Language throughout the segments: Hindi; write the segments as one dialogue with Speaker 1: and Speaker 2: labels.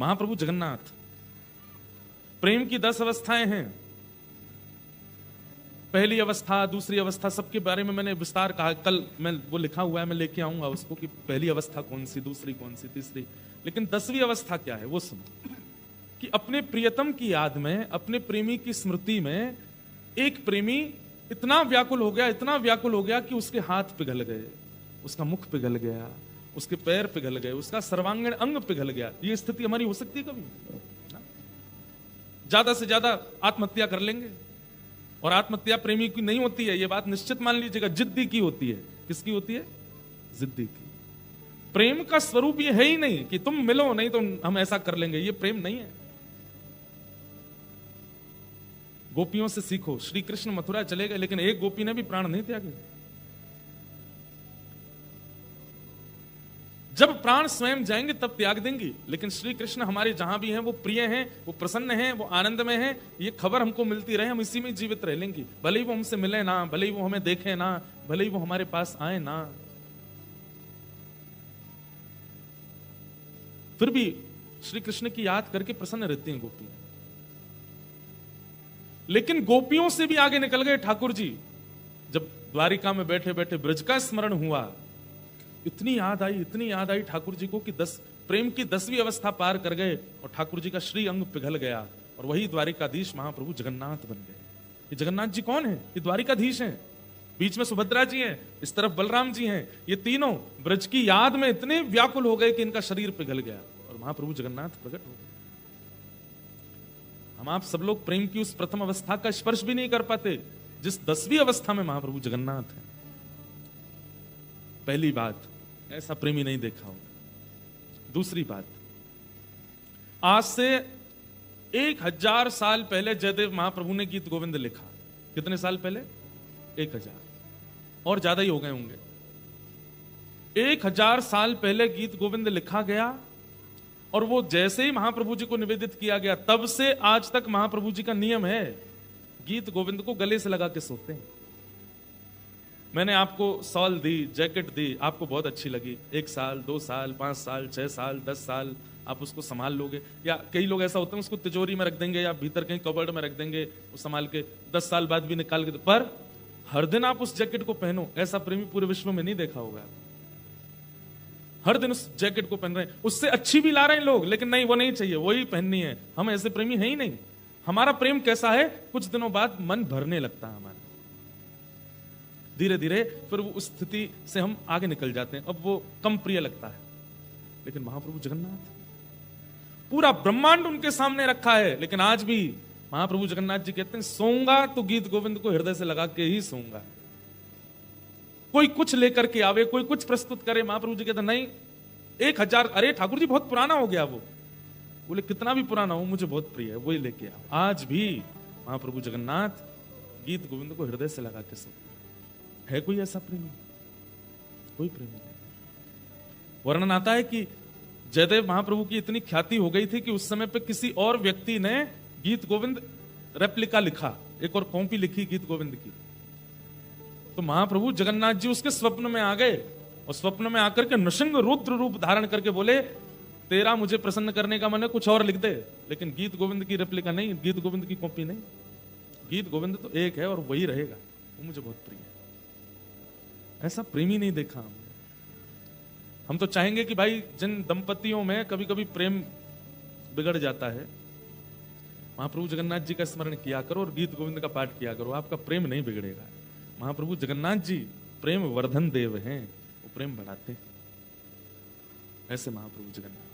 Speaker 1: महाप्रभु जगन्नाथ। प्रेम की 10 अवस्थाएं हैं। पहली अवस्था, दूसरी अवस्था, सबके बारे में मैंने विस्तार कहा। कल मैं वो लिखा हुआ है, मैं लेके आऊंगा उसको कि पहली अवस्था कौन सी, दूसरी कौन सी, तीसरी। लेकिन 10वीं अवस्था क्या है वो सुनो। कि अपने प्रियतम की याद में, अपने प्रेमी की स्मृति में एक प्रेमी इतना व्याकुल हो गया, इतना व्याकुल हो गया कि उसके हाथ पिघल गए, उसका मुख पिघल गया, उसके पैर पिघल गए, उसका सर्वांगीण अंग पिघल गया। ये स्थिति हमारी हो सकती है कभी? ज्यादा से ज्यादा आत्महत्या कर लेंगे। और आत्महत्या प्रेमी की नहीं होती है, ये बात निश्चित मान लीजिएगा, जिद्दी की होती है। किसकी होती है? जिद्दी की। प्रेम का स्वरूप ये है ही नहीं कि तुम मिलो नहीं तो हम ऐसा कर लेंगे, ये प्रेम नहीं है। गोपियों से सीखो। श्री कृष्ण मथुरा चले गए लेकिन एक गोपी ने भी प्राण नहीं त्यागे। जब प्राण स्वयं जाएंगे तब त्याग देंगी, लेकिन श्री कृष्ण हमारे जहां भी हैं वो प्रिय हैं, वो प्रसन्न हैं, वो आनंद में हैं। ये खबर हमको मिलती रहे, हम इसी में जीवित रह लेंगे। भले ही वो हमसे मिले ना, भले ही वो हमें देखे ना, भले ही वो हमारे पास आए ना, फिर भी श्री कृष्ण की याद करके प्रसन्न रहती हैं गोपियां। लेकिन गोपियों से भी आगे निकल गए ठाकुर जी। जब द्वारिका में बैठे बैठे ब्रज का स्मरण हुआ, इतनी याद आई, इतनी याद आई ठाकुर जी को कि प्रेम की 10वीं अवस्था पार कर गए और ठाकुर जी का श्री अंग पिघल गया और वही द्वारिकाधीश महाप्रभु जगन्नाथ बन गए। ये जगन्नाथ जी कौन है? ये द्वारिकाधीश हैं। बीच में सुभद्रा जी हैं, इस तरफ बलराम जी हैं। ये तीनों ब्रज की याद में इतने व्याकुल हो गए कि इनका शरीर पिघल गया और महाप्रभु जगन्नाथ प्रकट हो गए। हम आप सब लोग प्रेम की उस प्रथम अवस्था का स्पर्श भी नहीं कर पाते जिस 10वीं अवस्था में महाप्रभु जगन्नाथ है। पहली बात, ऐसा प्रेमी नहीं देखा हो। दूसरी बात, आज से 1000 साल पहले जयदेव महाप्रभु ने गीत गोविंद लिखा। कितने साल पहले? 1000 और ज्यादा ही हो गए होंगे। 1000 साल पहले गीत गोविंद लिखा गया और वो जैसे ही महाप्रभु जी को निवेदित किया गया, तब से आज तक महाप्रभु जी का नियम है, गीत गोविंद को गले से लगा के सोते हैं। मैंने आपको शॉल दी, जैकेट दी, आपको बहुत अच्छी लगी। 1 साल, 2 साल, 5 साल, 6 साल, 10 साल आप उसको संभाल लोगे। या कई लोग ऐसा होते हैं उसको तिजोरी में रख देंगे या भीतर कहीं कबर्ड में रख देंगे, वो संभाल के 10 साल बाद भी निकाल के। पर हर दिन आप उस जैकेट को पहनो, ऐसा प्रेमी पूरे विश्व में नहीं देखा होगा। हर दिन उस जैकेट को पहन रहे हैं, उससे अच्छी भी ला रहे हैं लोग, लेकिन नहीं, वो नहीं चाहिए, वही पहननी है। हम ऐसे प्रेमी हैं ही नहीं। हमारा प्रेम कैसा है? कुछ दिनों बाद मन भरने लगता है हमारा, धीरे धीरे फिर वो उस स्थिति से हम आगे निकल जाते हैं, अब वो कम प्रिय लगता है। लेकिन महाप्रभु जगन्नाथ, पूरा ब्रह्मांड उनके सामने रखा है, लेकिन आज भी महाप्रभु जगन्नाथ जी कहते हैं, सोऊंगा तो गीत गोविंद को हृदय से लगा के ही सोऊंगा। कोई कुछ लेकर के आवे, कोई कुछ प्रस्तुत करे, महाप्रभु जी कहते नहीं, 1000, अरे ठाकुर जी बहुत पुराना हो गया वो। बोले कितना भी पुराना हो, मुझे बहुत प्रिय है, वही लेके आओ। आज भी महाप्रभु जगन्नाथ गीत गोविंद को हृदय से लगा के सोते है। कोई ऐसा प्रेमी? कोई प्रेमी नहीं। वर्णन आता है कि जयदेव महाप्रभु की इतनी ख्याति हो गई थी कि उस समय पे किसी और व्यक्ति ने गीत गोविंद रेप्लिका लिखा, एक और कॉपी लिखी गीत गोविंद की। तो महाप्रभु जगन्नाथ जी उसके स्वप्न में आ गए और स्वप्न में आकर के नृसिंह रुद्र रूप धारण करके बोले, तेरा मुझे प्रसन्न करने का मन है, कुछ और लिख दे, लेकिन गीत गोविंद की रेप्लिका नहीं, गीत गोविंद की कॉपी नहीं। गीत गोविंद तो एक है और वही रहेगा, वो मुझे बहुत प्रिय है। ऐसा प्रेमी नहीं देखा हमने। हम तो चाहेंगे कि भाई जिन दंपतियों में कभी कभी प्रेम बिगड़ जाता है, महाप्रभु जगन्नाथ जी का स्मरण किया करो और गीत गोविंद का पाठ किया करो, आपका प्रेम नहीं बिगड़ेगा। महाप्रभु जगन्नाथ जी प्रेम वर्धन देव हैं, वो प्रेम बढ़ाते। ऐसे महाप्रभु जगन्नाथ।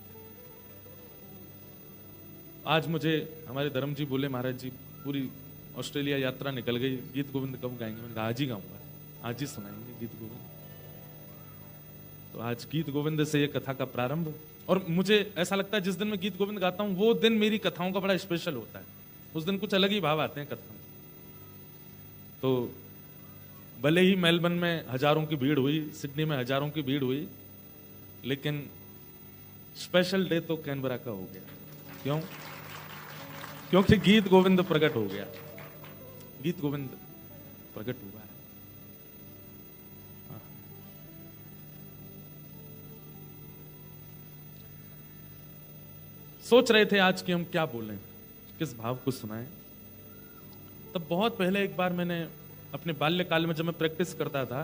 Speaker 1: आज मुझे हमारे धर्म जी बोले, महाराज जी पूरी ऑस्ट्रेलिया यात्रा निकल गई, गीत गोविंद कब गाएंगे? मैंने कहा आज ही गाऊंगा, आज ही सुनाएंगे गीत गोविंद। तो आज गीत गोविंद से ये कथा का प्रारंभ। और मुझे ऐसा लगता है जिस दिन मैं गीत गोविंद गाता हूं वो दिन मेरी कथाओं का बड़ा स्पेशल होता है। उस दिन कुछ अलग ही भाव आते हैं कथा में। तो भले ही मेलबर्न में हजारों की भीड़ हुई, सिडनी में हजारों की भीड़ हुई, लेकिन स्पेशल डे तो कैनबरा का हो गया। क्यों? क्योंकि गीत गोविंद प्रकट हो गया, गीत गोविंद प्रकट हुआ है। सोच रहे थे आज कि हम क्या बोलें, किस भाव को सुनाएं। तब बहुत पहले एक बार मैंने अपने बाल्यकाल में जब मैं प्रैक्टिस करता था,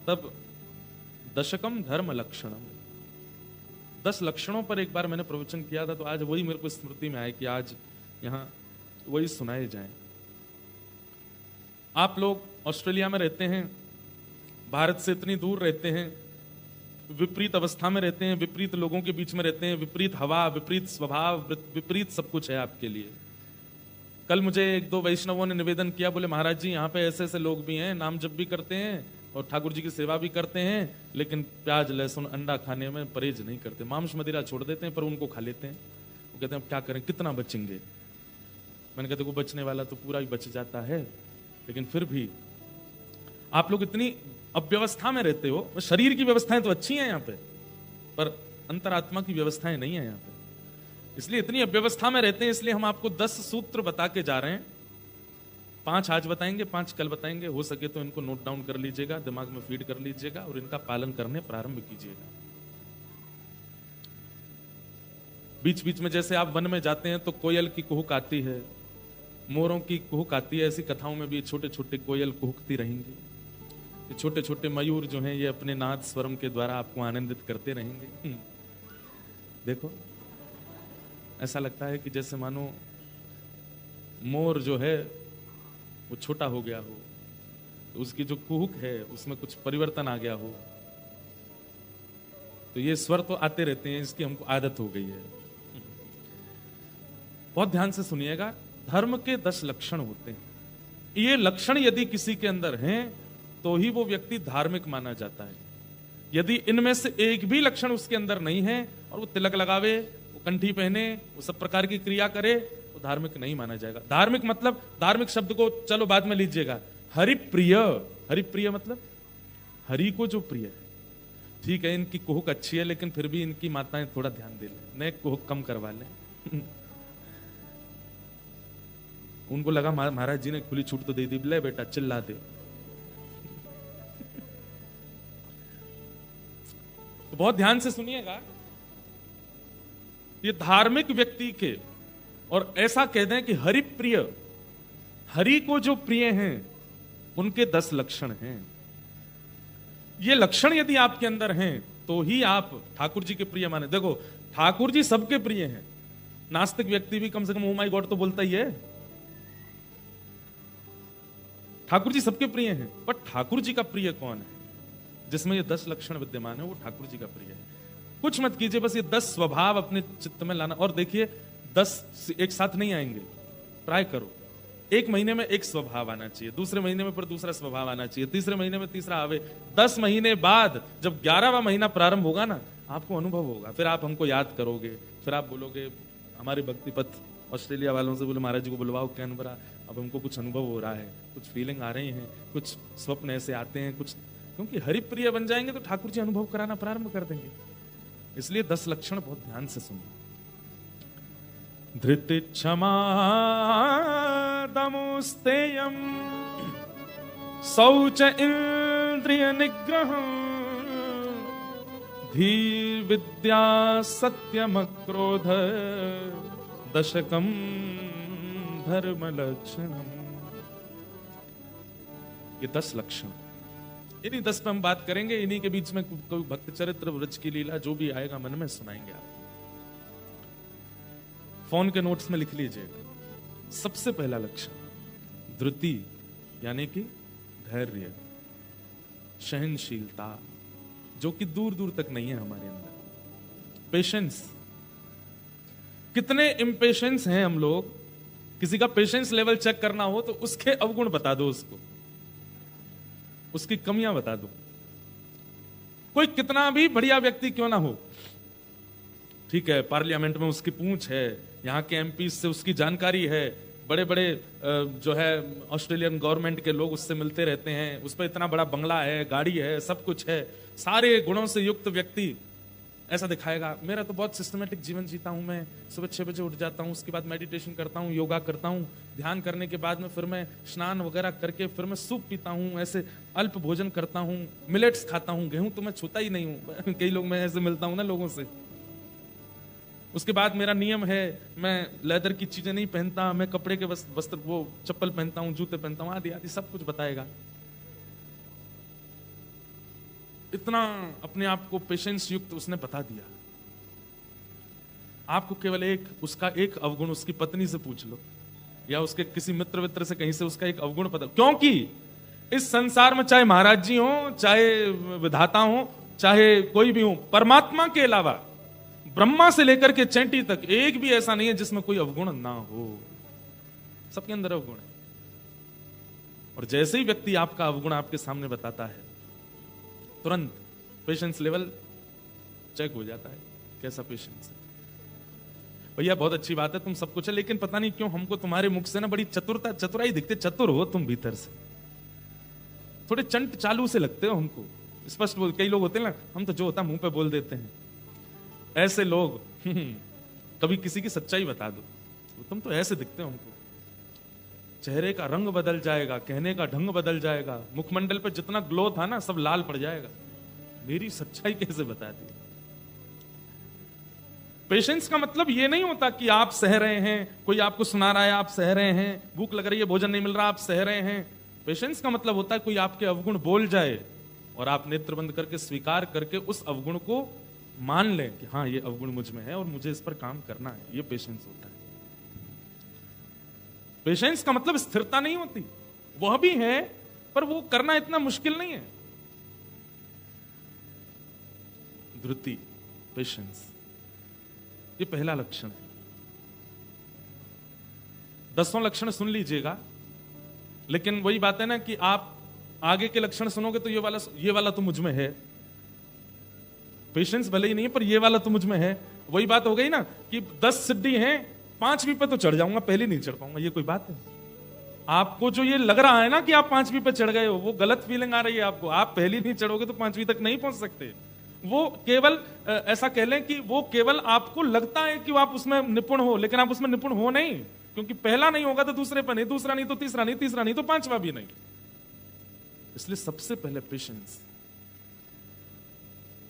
Speaker 1: तब दशकम धर्म लक्षणम, 10 लक्षणों पर एक बार मैंने प्रवचन किया था। तो आज वही मेरे को स्मृति में आए कि आज यहां वही सुनाए जाएं। आप लोग ऑस्ट्रेलिया में रहते हैं, भारत से इतनी दूर रहते हैं, विपरीत अवस्था में रहते हैं, विपरीत लोगों के बीच में रहते हैं, विपरीत हवा, विपरीत स्वभाव, विपरीत सब कुछ है आपके लिए। कल मुझे 1-2 वैष्णवों ने निवेदन किया, बोले महाराज जी यहाँ पे ऐसे ऐसे लोग भी हैं, नाम जप भी करते हैं और ठाकुर जी की सेवा भी करते हैं, लेकिन प्याज लहसुन अंडा खाने में परहेज नहीं करते, मांस मदिरा छोड़ देते हैं पर उनको खा लेते हैं। वो कहते हैं अब क्या करें, कितना बचेंगे। मैंने कहा देखो बचने वाला तो पूरा ही बच जाता है, लेकिन फिर भी आप लोग इतनी अव्यवस्था में रहते हो। शरीर की व्यवस्थाएं तो अच्छी हैं यहाँ पे, पर अंतरात्मा की व्यवस्थाएं नहीं है यहाँ पे, इसलिए इतनी अव्यवस्था में रहते हैं। इसलिए हम आपको 10 सूत्र बता के जा रहे हैं। 5 आज बताएंगे, 5 कल बताएंगे। हो सके तो इनको नोट डाउन कर लीजिएगा, दिमाग में फीड कर लीजिएगा और इनका पालन करने प्रारंभ कीजिएगा। बीच बीच में जैसे आप वन में जाते हैं तो कोयल की कुहुक आती है, मोरों की कुहुक आती है, ऐसी कथाओं में भी छोटे छोटे कोयल कुहुकती रहेंगी। ये छोटे छोटे मयूर जो हैं ये अपने नाद स्वरम के द्वारा आपको आनंदित करते रहेंगे। देखो ऐसा लगता है कि जैसे मानो मोर जो है वो छोटा हो गया हो, तो उसकी जो कुहुक है उसमें कुछ परिवर्तन आ गया हो। तो ये स्वर तो आते रहते हैं, इसकी हमको आदत हो गई है। बहुत ध्यान से सुनिएगा। धर्म के 10 लक्षण होते हैं। ये लक्षण यदि किसी के अंदर हैं तो ही वो व्यक्ति धार्मिक माना जाता है। यदि इनमें से एक भी लक्षण उसके अंदर नहीं है और वो तिलक लगावे, वो कंठी पहने, वो सब प्रकार की क्रिया करे, वो धार्मिक नहीं माना जाएगा। धार्मिक मतलब, धार्मिक शब्द को चलो बाद में लीजिएगा, हरिप्रिय। हरिप्रिय मतलब हरि को जो प्रिय है। ठीक है इनकी कुहुक अच्छी है, लेकिन फिर भी इनकी माताएं थोड़ा ध्यान दे लें, नए कुहुक कम करवा लें। उनको लगा महाराज जी ने खुली छूट तो दे दी, ले बेटा चिल्ला दे। तो बहुत ध्यान से सुनिएगा। ये धार्मिक व्यक्ति के, और ऐसा कह दें कि हरि प्रिय, हरि को जो प्रिय हैं उनके 10 लक्षण हैं। ये लक्षण यदि आपके अंदर हैं तो ही आप ठाकुर जी के प्रिय माने। देखो ठाकुर जी सबके प्रिय हैं। नास्तिक व्यक्ति भी कम से कम ओ माय गॉड तो बोलता ही है। ठाकुर जी सबके प्रिय हैं, पर ठाकुर जी का प्रिय कौन है? जिसमें ये 10 लक्षण विद्यमान है वो ठाकुर जी का प्रिय है। कुछ मत कीजिए, बस ये 10 स्वभाव अपने चित्त में लाना। और देखिए 10 एक साथ नहीं आएंगे, ट्राई करो। 1 महीने में एक स्वभाव आना चाहिए, दूसरे महीने में फिर दूसरा स्वभाव आना चाहिए, तीसरे महीने में तीसरा आवे। 10 महीने बाद जब 11वां महीना प्रारंभ होगा ना, आपको अनुभव होगा। फिर आप हमको याद करोगे, फिर आप बोलोगे हमारे भक्ति पथ ऑस्ट्रेलिया वालों से बोले महाराज जी को बुलवाओ कैनबरा, अब हमको कुछ अनुभव हो रहा है, कुछ फीलिंग आ रही है, कुछ स्वप्न ऐसे आते हैं कुछ। क्योंकि हरिप्रिय बन जाएंगे तो ठाकुर जी अनुभव कराना प्रारंभ कर देंगे। इसलिए 10 लक्षण बहुत ध्यान से सुनो। धृति क्षमा दमोस्तेयम शौच इंद्रिय निग्रह धीर विद्या सत्यम क्रोध दशकम धर्म लक्षणम। ये 10 लक्षण, इन्हीं 10 पे हम बात करेंगे। इन्हीं के बीच में कोई भक्त चरित्र, व्रज की लीला, जो भी आएगा मन में सुनाएंगे आप। फोन के नोट्स में लिख लीजिएगा। सबसे पहला लक्षण धृति, यानी कि धैर्य, सहनशीलता, जो कि दूर दूर तक नहीं है हमारे अंदर। पेशेंस, कितने इम्पेशेंस हैं हम लोग। किसी का पेशेंस लेवल चेक करना हो तो उसके अवगुण बता दो, उसको उसकी कमियां बता दो। कोई कितना भी बढ़िया व्यक्ति क्यों ना हो, ठीक है, पार्लियामेंट में उसकी पूंछ है, यहाँ के एमपी से उसकी जानकारी है, बड़े बड़े जो है ऑस्ट्रेलियन गवर्नमेंट के लोग उससे मिलते रहते हैं, उस पर इतना बड़ा बंगला है, गाड़ी है, सब कुछ है, सारे गुणों से युक्त व्यक्ति ऐसा दिखाएगा मेरा तो बहुत सिस्टमेटिक जीवन जीता हूं, मैं सुबह 6 बजे उठ जाता हूं, उसके बाद मेडिटेशन करता हूं, योगा करता हूं, ध्यान करने के बाद में फिर मैं स्नान वगैरह करके फिर मैं सूप पीता हूं, ऐसे अल्प भोजन करता हूं, मिलेट्स खाता हूं, गेहूं तो मैं छूता ही नहीं हूं। कई लोग, मैं ऐसे मिलता हूं ना लोगों से, उसके बाद मेरा नियम है, मैं लेदर की चीजें नहीं पहनता, मैं कपड़े के वस्त्र वो चप्पल पहनता हूं, जूते पहनता हूं, आदि आदि सब कुछ बताएगा। इतना अपने आप को पेशेंस युक्त उसने बता दिया। आपको केवल उसका एक अवगुण उसकी पत्नी से पूछ लो, या उसके किसी मित्र वित्र से कहीं से उसका एक अवगुण पता, क्योंकि इस संसार में चाहे महाराज जी हो, चाहे विधाता हो, चाहे कोई भी हो, परमात्मा के अलावा ब्रह्मा से लेकर के चैंटी तक एक भी ऐसा नहीं है जिसमें कोई अवगुण ना हो। सबके अंदर अवगुण है। और जैसे ही व्यक्ति आपका अवगुण आपके सामने बताता है, तुरंत पेशेंस लेवल चेक हो जाता है, कैसा पेशेंस है। भैया बहुत अच्छी बात है, तुम सब कुछ है, लेकिन पता नहीं क्यों हमको तुम्हारे मुख से ना बड़ी चतुराई दिखते, चतुर हो तुम भीतर से, थोड़े चंट चालू से लगते हो हमको, स्पष्ट बोल। कई लोग होते हैं ना, हम तो जो होता मुंह पे बोल देते हैं, ऐसे लोग कभी किसी की सच्चाई बता दो, तुम तो ऐसे दिखते हो हमको, चेहरे का रंग बदल जाएगा, कहने का ढंग बदल जाएगा, मुखमंडल पे जितना ग्लो था ना सब लाल पड़ जाएगा, मेरी सच्चाई कैसे बता दी। पेशेंस का मतलब ये नहीं होता कि आप सह रहे हैं, कोई आपको सुना रहा है आप सह रहे हैं, भूख लग रही है भोजन नहीं मिल रहा आप सह रहे हैं। पेशेंस का मतलब होता है कोई आपके अवगुण बोल जाए और आप नेत्र बंद करके स्वीकार करके उस अवगुण को मान लें कि हाँ ये अवगुण मुझ में है और मुझे इस पर काम करना है। ये पेशेंस होता है। पेशेंस का मतलब स्थिरता नहीं होती, वह भी है पर वो करना इतना मुश्किल नहीं है। धृति, पेशेंस, ये पहला लक्षण है। 10वां लक्षण सुन लीजिएगा, लेकिन वही बात है ना कि आप आगे के लक्षण सुनोगे तो ये वाला तो मुझ में है। पेशेंस भले ही नहीं है पर ये वाला तो मुझ में है। वही बात हो गई ना कि 10 सिद्धि हैं, 5वीं पे तो चढ़ जाऊंगा, पहले नहीं चढ़ पाऊंगा। ये कोई बात है? आपको जो ये लग रहा है ना कि आप 5वीं पे चढ़ गए हो, वो गलत फीलिंग आ रही है आपको। आप पहली नहीं चढ़ोगे तो 5वीं तक नहीं पहुंच सकते। वो केवल ऐसा कह लें कि वो केवल आपको लगता है कि आप उसमें निपुण हो, लेकिन आप उसमें निपुण हो नहीं, क्योंकि पहला नहीं होगा तो दूसरे पर नहीं, दूसरा नहीं तो तीसरा नहीं, तीसरा नहीं तो 5वां भी नहीं। इसलिए सबसे पहले पेशेंस।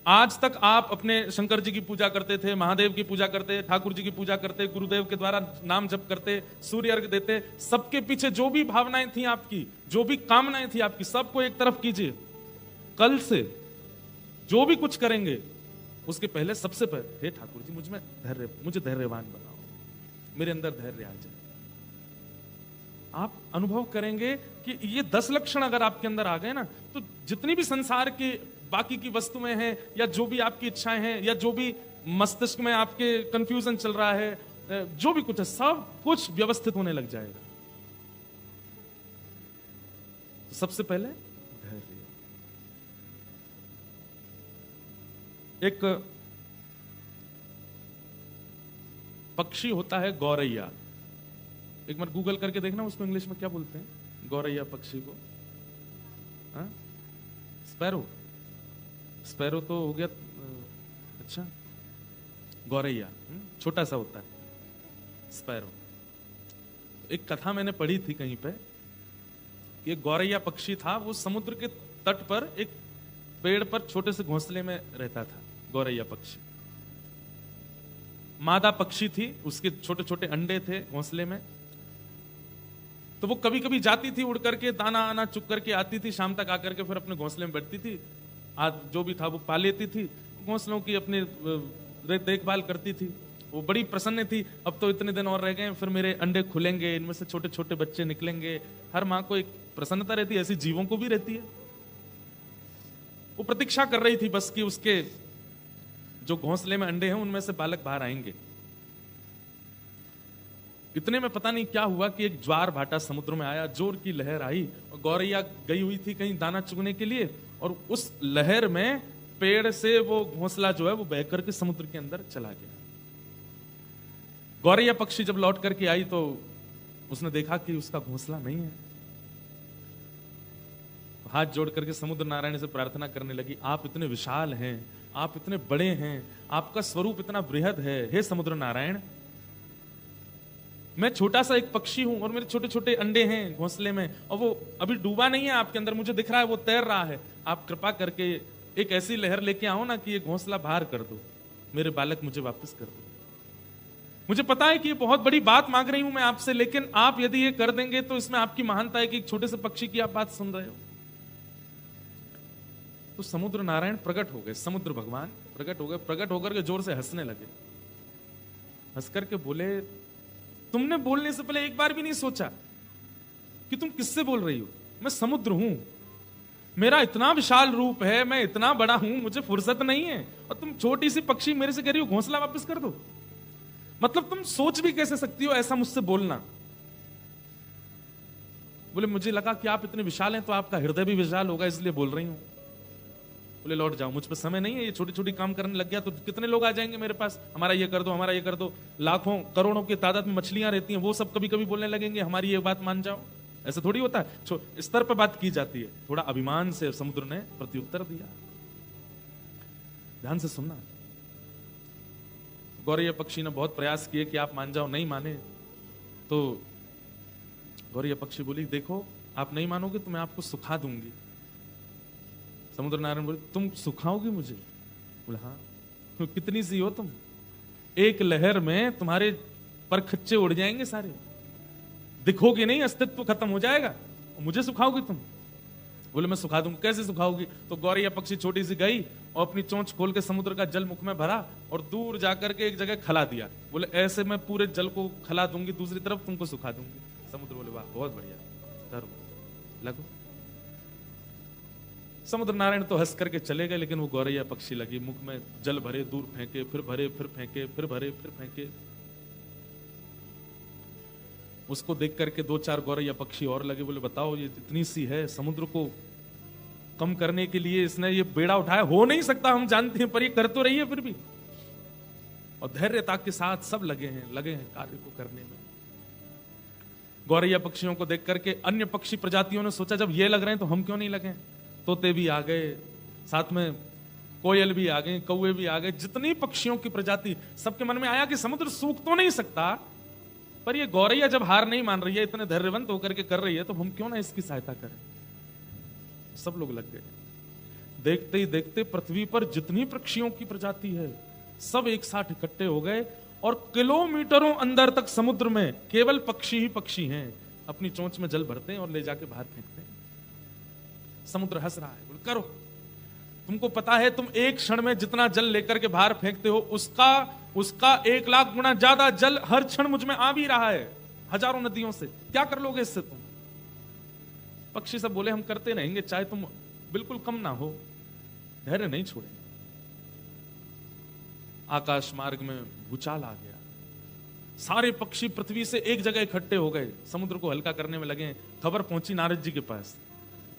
Speaker 1: आज तक आप अपने शंकर जी की पूजा करते थे, महादेव की पूजा करते, ठाकुर जी की पूजा करते, गुरुदेव के द्वारा नाम जप करते, सूर्य अर्घ देते। सबके पीछे जो भी भावनाएं थी आपकी, जो भी कामनाएं थी आपकी, सबको एक तरफ कीजिए। कल से जो भी कुछ करेंगे उसके पहले सबसे पहले, हे ठाकुर जी मुझे धैर्यवान बनाओ, मेरे अंदर धैर्य आ जाए। आप अनुभव करेंगे कि ये 10 लक्षण अगर आपके अंदर आ गए ना, तो जितनी भी संसार की बाकी की वस्तुएं हैं, या जो भी आपकी इच्छाएं हैं, या जो भी मस्तिष्क में आपके कंफ्यूजन चल रहा है, जो भी कुछ है, सब कुछ व्यवस्थित होने लग जाएगा। तो सबसे पहले धैर्य। एक पक्षी होता है गौरैया, एक बार गूगल करके देखना उसको इंग्लिश में क्या बोलते हैं गौरैया पक्षी को। स्पैरो, स्पैरो तो हो गया, अच्छा गौरैया छोटा सा होता है स्पैरो। एक कथा मैंने पढ़ी थी कहीं पे, ये गौरैया पक्षी था, वो समुद्र के तट पर एक पेड़ पर छोटे से घोंसले में रहता था। गौरैया पक्षी मादा पक्षी थी, उसके छोटे छोटे अंडे थे घोंसले में। तो वो कभी कभी जाती थी उड़ करके, दाना आना चुग करके आती थी, शाम तक आकर के फिर अपने घोंसले में बैठती थी। आज जो भी था वो पा लेती थी, घोंसलों की अपनी देखभाल करती थी। वो बड़ी प्रसन्न थी, अब तो इतने दिन और रह गए, फिर मेरे अंडे खुलेंगे, इनमें से छोटे छोटे बच्चे निकलेंगे। हर माँ को एक प्रसन्नता रहती है, ऐसी जीवों को भी रहती है। वो प्रतीक्षा कर रही थी बस कि उसके जो घोंसले में अंडे हैं उनमें से बालक बाहर आएंगे। इतने में पता नहीं क्या हुआ कि एक ज्वार भाटा समुद्र में आया, जोर की लहर आई, और गौरैया गई हुई थी कहीं दाना चुगने के लिए, और उस लहर में पेड़ से वो घोंसला जो है वो बह करके समुद्र के अंदर चला गया। गौरैया पक्षी जब लौट करके आई तो उसने देखा कि उसका घोंसला नहीं है। हाथ जोड़ करके समुद्र नारायण से प्रार्थना करने लगी, आप इतने विशाल हैं, आप इतने बड़े हैं, आपका स्वरूप इतना बृहद है, हे समुद्र नारायण, मैं छोटा सा एक पक्षी हूं और मेरे छोटे छोटे अंडे हैं घोंसले में, और वो अभी डूबा नहीं है आपके अंदर, मुझे दिख रहा है वो तैर रहा है। आप कृपा करके एक ऐसी लहर लेके आओ ना कि ये घोंसला बाहर कर दो, मेरे बालक मुझे वापस कर दो। मुझे पता है कि ये बहुत बड़ी बात मांग रही हूं मैं आपसे, लेकिन आप यदि ये कर देंगे तो इसमें आपकी महानता है कि एक छोटे से पक्षी की आप बात सुन रहे हो। तो समुद्र नारायण प्रकट हो गए, समुद्र भगवान प्रकट हो गए, प्रकट होकर के जोर से हंसने लगे। हंस करके बोले, तुमने बोलने से पहले एक बार भी नहीं सोचा कि तुम किससे बोल रही हो? मैं समुद्र हूं, मेरा इतना विशाल रूप है, मैं इतना बड़ा हूं, मुझे फुर्सत नहीं है, और तुम छोटी सी पक्षी मेरे से कह रही हो घोंसला वापस कर दो। मतलब तुम सोच भी कैसे सकती हो ऐसा मुझसे बोलना? बोले, मुझे लगा कि आप इतने विशाल हैं तो आपका हृदय भी विशाल होगा, इसलिए बोल रही हूं। बोले, लौट जाओ, मुझ पर समय नहीं है, ये छोटी छोटी काम करने लग गया तो कितने लोग आ जाएंगे मेरे पास, हमारा ये कर दो, हमारा ये कर दो। लाखों करोड़ों की तादाद में मछलियां रहती हैं, वो सब कभी कभी बोलने लगेंगे हमारी ये बात मान जाओ। ऐसा थोड़ी होता है, स्तर पर बात की जाती है। थोड़ा अभिमान से समुद्र ने प्रत्युत्तर दिया। ध्यान से सुनना। गौरैया पक्षी ने बहुत प्रयास किए कि आप मान जाओ, नहीं माने। तो गौरैया पक्षी बोली, देखो आप नहीं मानोगे तो मैं आपको सुखा दूंगी। समुद्र नारायण बोले, तुम सुखाओगी मुझे? बोले, हाँ। कितनी सी हो तुम? एक लहर में तुम्हारे पर खच्चे उड़ जाएंगे सारे, दिखोगे नहीं, अस्तित्व खत्म हो जाएगा, मुझे सुखाओगी तुम? बोले, मैं सुखा दूंगी। कैसे सुखाओगी? तो गौरैया पक्षी छोटी सी गई और अपनी चोंच खोल के समुद्र का जल मुख में भरा और दूर जाकर के एक जगह खला दिया। बोले, ऐसे मैं पूरे जल को खला दूंगी, दूसरी तरफ तुमको सुखा दूंगी। समुद्र बोले, वाह बहुत बढ़िया, धरो लगो। समुद्र नारायण तो हंस करके चले गए, लेकिन वो गौरैया पक्षी लगी, मुख में जल भरे, दूर फेंके, फिर भरे, फिर फेंके, फिर भरे, फिर फेंके। उसको देख करके दो चार गौरैया पक्षी और लगे। बोले, बताओ ये इतनी सी है, समुद्र को कम करने के लिए इसने ये बेड़ा उठाया, हो नहीं सकता हम जानते हैं, पर ये कर तो रही है फिर भी। और धैर्यता के साथ सब लगे हैं कार्य को करने में। गौरैया पक्षियों को देख करके अन्य पक्षी प्रजातियों ने सोचा, जब ये लग रहे हैं तो हम क्यों नहीं लगे? तोते भी आ गए, साथ में कोयल भी आ गए, कौवे भी आ गए, जितनी पक्षियों की प्रजाति, सबके मन में आया कि समुद्र सूख तो नहीं सकता, पर ये गौरैया जब हार नहीं मान रही है, इतने धैर्यवंत होकर के कर रही है, तो हम क्यों ना इसकी सहायता करें। सब लोग लग गए। देखते ही देखते पृथ्वी पर जितनी पक्षियों की प्रजाति है सब एक साथ इकट्ठे हो गए, और किलोमीटरों अंदर तक समुद्र में केवल पक्षी ही पक्षी हैं, अपनी चोंच में जल भरते हैं और ले जाके बाहर फेंकते हैं। समुद्र हंस रहा है, बोले, करो, तुमको पता है तुम एक क्षण में जितना जल लेकर के बाहर फेंकते हो, उसका 1,00,000 गुना ज्यादा जल हर क्षण मुझ में आ भी रहा है, हजारों नदियों से। क्या कर लोगे इससे तुम? पक्षी सब बोले, हम करते रहेंगे, चाहे तुम बिल्कुल कम ना हो, धैर्य नहीं छोड़ेंगे। आकाश मार्ग में भूचाल आ गया, सारे पक्षी पृथ्वी से एक जगह इकट्ठे हो गए, समुद्र को हल्का करने में लगे। खबर पहुंची नारद जी के पास।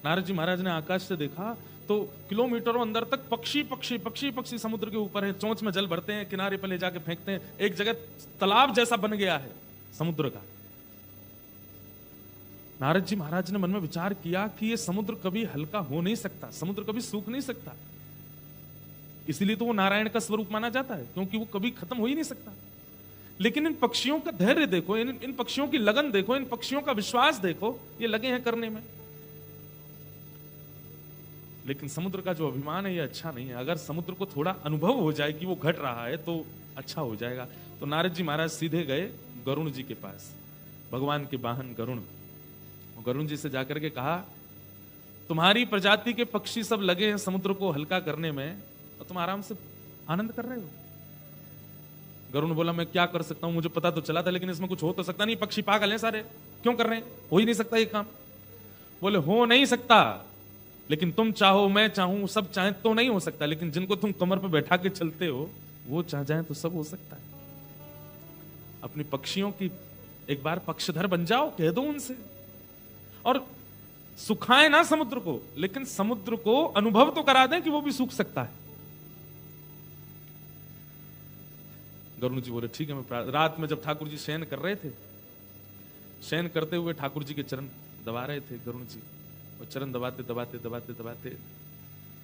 Speaker 1: नारद जी महाराज ने आकाश से देखा तो किलोमीटरों अंदर तक पक्षी पक्षी पक्षी पक्षी समुद्र के ऊपर है, चोंच में जल भरते हैं, किनारे पर ले जाके फेंकते हैं, एक जगह तालाब जैसा बन गया है समुद्र का। नारद जी महाराज ने मन में विचार किया कि ये समुद्र कभी हल्का हो नहीं सकता, समुद्र कभी सूख नहीं सकता, इसीलिए तो वो नारायण का स्वरूप माना जाता है, क्योंकि वो कभी खत्म हो ही नहीं सकता। लेकिन इन पक्षियों का धैर्य देखो, इन पक्षियों की लगन देखो, इन पक्षियों का विश्वास देखो, ये लगे हैं करने में। लेकिन समुद्र का जो अभिमान है ये अच्छा नहीं है। अगर समुद्र को थोड़ा अनुभव हो जाए कि वो घट रहा है तो अच्छा हो जाएगा। तो नारद जी महाराज सीधे गए गरुण जी के पास, भगवान के वाहन गरुण। गरुण जी से जाकर के कहा, तुम्हारी प्रजाति के पक्षी सब लगे हैं समुद्र को हल्का करने में और तुम आराम से आनंद कर रहे हो। गरुण बोला, मैं क्या कर सकता हूं, मुझे पता तो चला था, लेकिन इसमें कुछ हो तो सकता नहीं, पक्षी पागल हैं सारे, क्यों कर रहे हैं, हो ही नहीं सकता ये काम। बोले, हो नहीं सकता, लेकिन तुम चाहो, मैं चाहूं, सब चाहे तो नहीं हो सकता, लेकिन जिनको तुम कमर पे बैठा के चलते हो वो चाह जाए तो सब हो सकता है। अपनी पक्षियों की एक बार पक्षधर बन जाओ, कह दो उनसे, और सुखाए ना समुद्र को, लेकिन समुद्र को अनुभव तो करा दें कि वो भी सूख सकता है। गरुण जी बोले, ठीक है, मैं रात में जब ठाकुर जी शयन कर रहे थे, शयन करते हुए ठाकुर जी के चरण दबा रहे थे गरुण जी, और चरण दबाते दबाते दबाते दबाते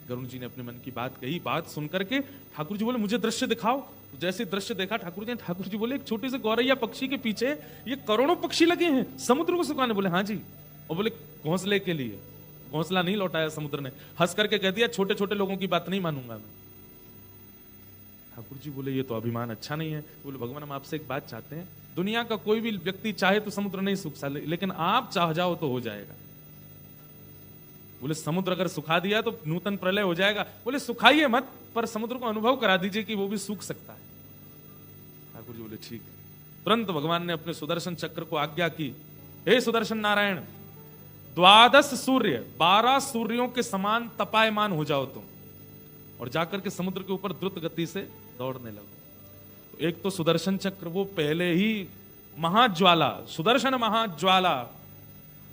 Speaker 1: गरुण जी ने अपने मन की बात कही। बात सुनकर के ठाकुर जी बोले, मुझे दृश्य दिखाओ। तो जैसे दृश्य देखा ठाकुर जी बोले, एक छोटे से गौरैया पक्षी के पीछे ये करोड़ों पक्षी लगे हैं समुद्र को सुखाने। बोले, हाँ जी। और बोले, घोंसले के लिए। घोंसला नहीं लौटाया समुद्र ने, हंस करके कह दिया, छोटे छोटे लोगों की बात नहीं मानूंगा मैं। ठाकुर जी बोले ये तो अभिमान अच्छा नहीं है। बोले भगवान हम आपसे एक बात चाहते हैं, दुनिया का कोई भी व्यक्ति चाहे तो समुद्र नहीं सूख सकता, लेकिन आप चाह जाओ तो हो जाएगा। बोले समुद्र अगर सुखा दिया तो नूतन प्रलय हो जाएगा। बोले सुखाइए मत, पर समुद्र को अनुभव करा दीजिए कि वो भी सूख सकता है। ठाकुर जी बोले ठीक है। तुरंत भगवान ने अपने सुदर्शन चक्र को आज्ञा की, हे सुदर्शन नारायण, 12 सूर्य 12 सूर्यों के समान तपायमान हो जाओ तुम, और जाकर के समुद्र के ऊपर द्रुत गति से दौड़ने लगो। तो एक तो सुदर्शन चक्र, वो पहले ही महाज्वाला, सुदर्शन महाज्वाला,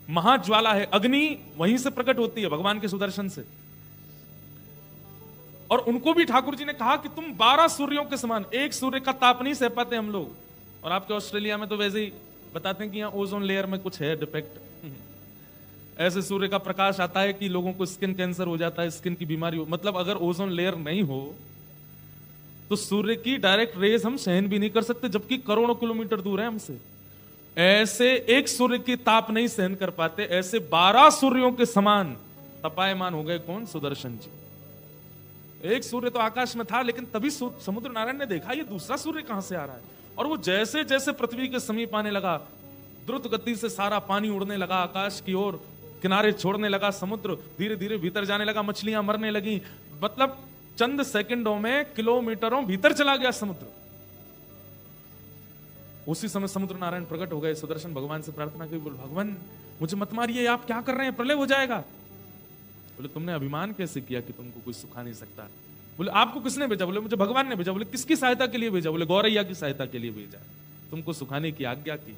Speaker 1: महाज्वाला है, अग्नि वहीं से प्रकट होती है भगवान के सुदर्शन से। और उनको भी ठाकुर जी ने कहा कि तुम 12 सूर्यों के समान, एक सूर्य का ताप नहीं सह पाते हम लोग। और आपके ऑस्ट्रेलिया में तो वैसे ही बताते हैं कि यहाँ ओजोन लेयर में कुछ है डिफेक्ट, ऐसे सूर्य का प्रकाश आता है कि लोगों को स्किन कैंसर हो जाता है, स्किन की बीमारी हो। मतलब अगर ओजोन लेयर नहीं हो तो सूर्य की डायरेक्ट रेज हम सहन भी नहीं कर सकते, जबकि करोड़ों किलोमीटर दूर है हमसे। ऐसे एक सूर्य की ताप नहीं सहन कर पाते, ऐसे 12 सूर्यों के समान तपायमान हो गए। कौन? सुदर्शन जी। एक सूर्य तो आकाश में था, लेकिन तभी समुद्र नारायण ने देखा ये दूसरा सूर्य कहां से आ रहा है। और वो जैसे जैसे पृथ्वी के समीप आने लगा, द्रुत गति से सारा पानी उड़ने लगा आकाश की ओर, किनारे छोड़ने लगा समुद्र, धीरे धीरे भीतर जाने लगा, मछलियां मरने लगी। मतलब चंद सेकंडों में किलोमीटरों भीतर चला गया समुद्र। उसी समय समुद्र नारायण प्रकट हो गए, सुदर्शन भगवान से प्रार्थना की, बोले भगवान मुझे मत मारिए, आप क्या कर रहे हैं, प्रलय हो जाएगा। बोले तुमने अभिमान कैसे किया कि तुमको कोई सुखा नहीं सकता। बोले आपको किसने भेजा? बोले मुझे भगवान ने भेजा। बोले किसकी सहायता के लिए भेजा? बोले गौरैया की सहायता के लिए भेजा, तुमको सुखाने की आज्ञा की।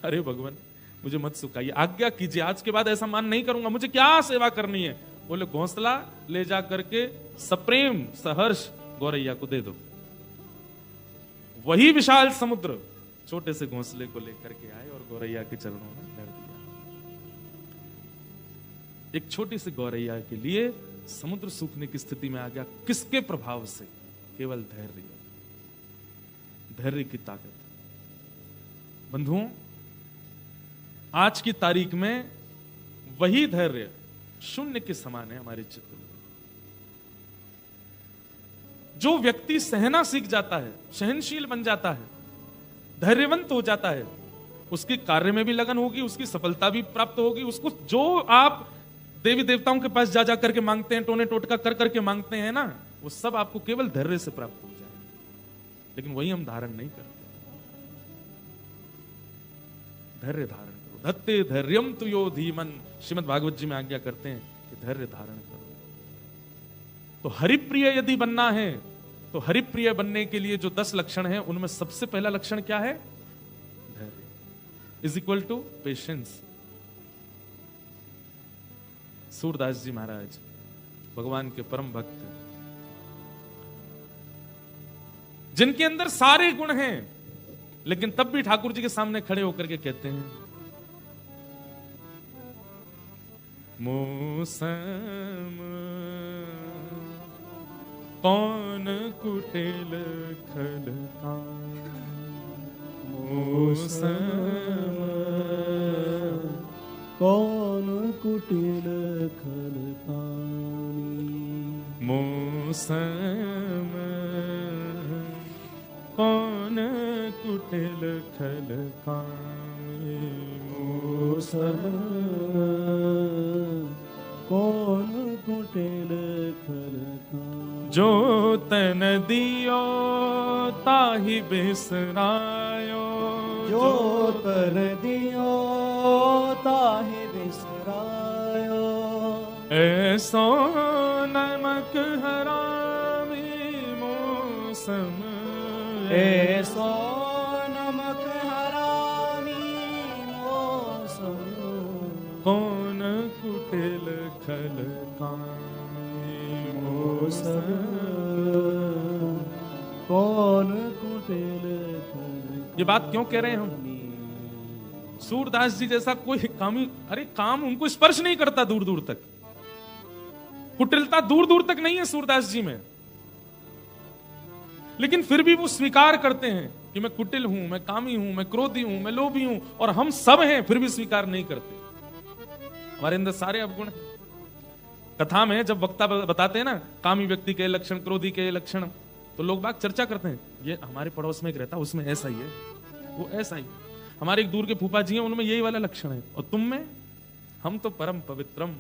Speaker 1: अरे भगवान मुझे मत सुखाइए, आज्ञा कीजिए, आज के बाद ऐसा मान नहीं करूंगा, मुझे क्या सेवा करनी है। बोले घोंसला ले जा करके सप्रेम सहर्ष गौरैया को दे दो। वही विशाल समुद्र छोटे से घोंसले को लेकर के आए और गौरैया के चरणों में धर दिया। एक छोटी सी गौरैया के लिए समुद्र सूखने की स्थिति में आ गया। किसके प्रभाव से? केवल धैर्य, धैर्य की ताकत। बंधुओं, आज की तारीख में वही धैर्य शून्य के समान है हमारे चित्त में। जो व्यक्ति सहना सीख जाता है, सहनशील बन जाता है, धैर्यवंत हो जाता है, उसके कार्य में भी लगन होगी, उसकी सफलता भी प्राप्त होगी। उसको जो आप देवी देवताओं के पास जा करके मांगते हैं, टोने टोटका कर करके मांगते हैं ना, वो सब आपको केवल धैर्य से प्राप्त हो जाए। लेकिन वही हम धारण नहीं करते। धैर्य धारण करो, धत्ते धैर्यम तु यो धीमन, श्रीमद् भागवत जी में आज्ञा करते हैं कि धैर्य धारण करो। तो हरिप्रिय यदि बनना है, तो हरिप्रिय बनने के लिए जो 10 लक्षण हैं, उनमें सबसे पहला लक्षण क्या है? धैर्य is equal to patience. Surdas ji महाराज भगवान के परम भक्त, जिनके अंदर सारे गुण हैं, लेकिन तब भी ठाकुर जी के सामने खड़े होकर के कहते हैं, मौसम कौन कुटिल खलता, मौसम
Speaker 2: कौन कुटिल खलकानी,
Speaker 1: मौसम कौन कुटिल खलकानी,
Speaker 2: मौसम कौन कुटिल खलकानी।
Speaker 1: जो तन दियो ताहि बिसरायो,
Speaker 2: जो तन दियो ताहि बिसरायो,
Speaker 1: ऐसो नमक हरामी मौसम,
Speaker 2: ऐसो नमक हरामी मौसम,
Speaker 1: कौन कुटिल खलकानी,
Speaker 2: मौसम कौन कुटिल खलकानी।
Speaker 1: ये बात क्यों कह रहे हैं हम? सूरदास जी जैसा कोई कामी, अरे काम उनको स्पर्श नहीं करता दूर दूर तक, कुटिलता दूर दूर तक नहीं है सूरदास जी में, लेकिन फिर भी वो स्वीकार करते हैं कि मैं कुटिल हूं, मैं कामी हूं, मैं क्रोधी हूं, मैं लोभी हूं, और हम सब हैं, फिर भी स्वीकार नहीं करते। हमारे अंदर सारे अवगुण हैं। कथा में जब वक्ता बताते हैं ना कामी व्यक्ति के लक्षण, क्रोधी के लक्षण, तो लोग बाग चर्चा करते हैं, ये हमारे पड़ोस में एक रहता, उसमें ऐसा ही है, वो ऐसा ही। हमारे एक दूर के फूफा जी हैं, उनमें यही वाला लक्षण है, और तुम में, हम तो परम पवित्रम,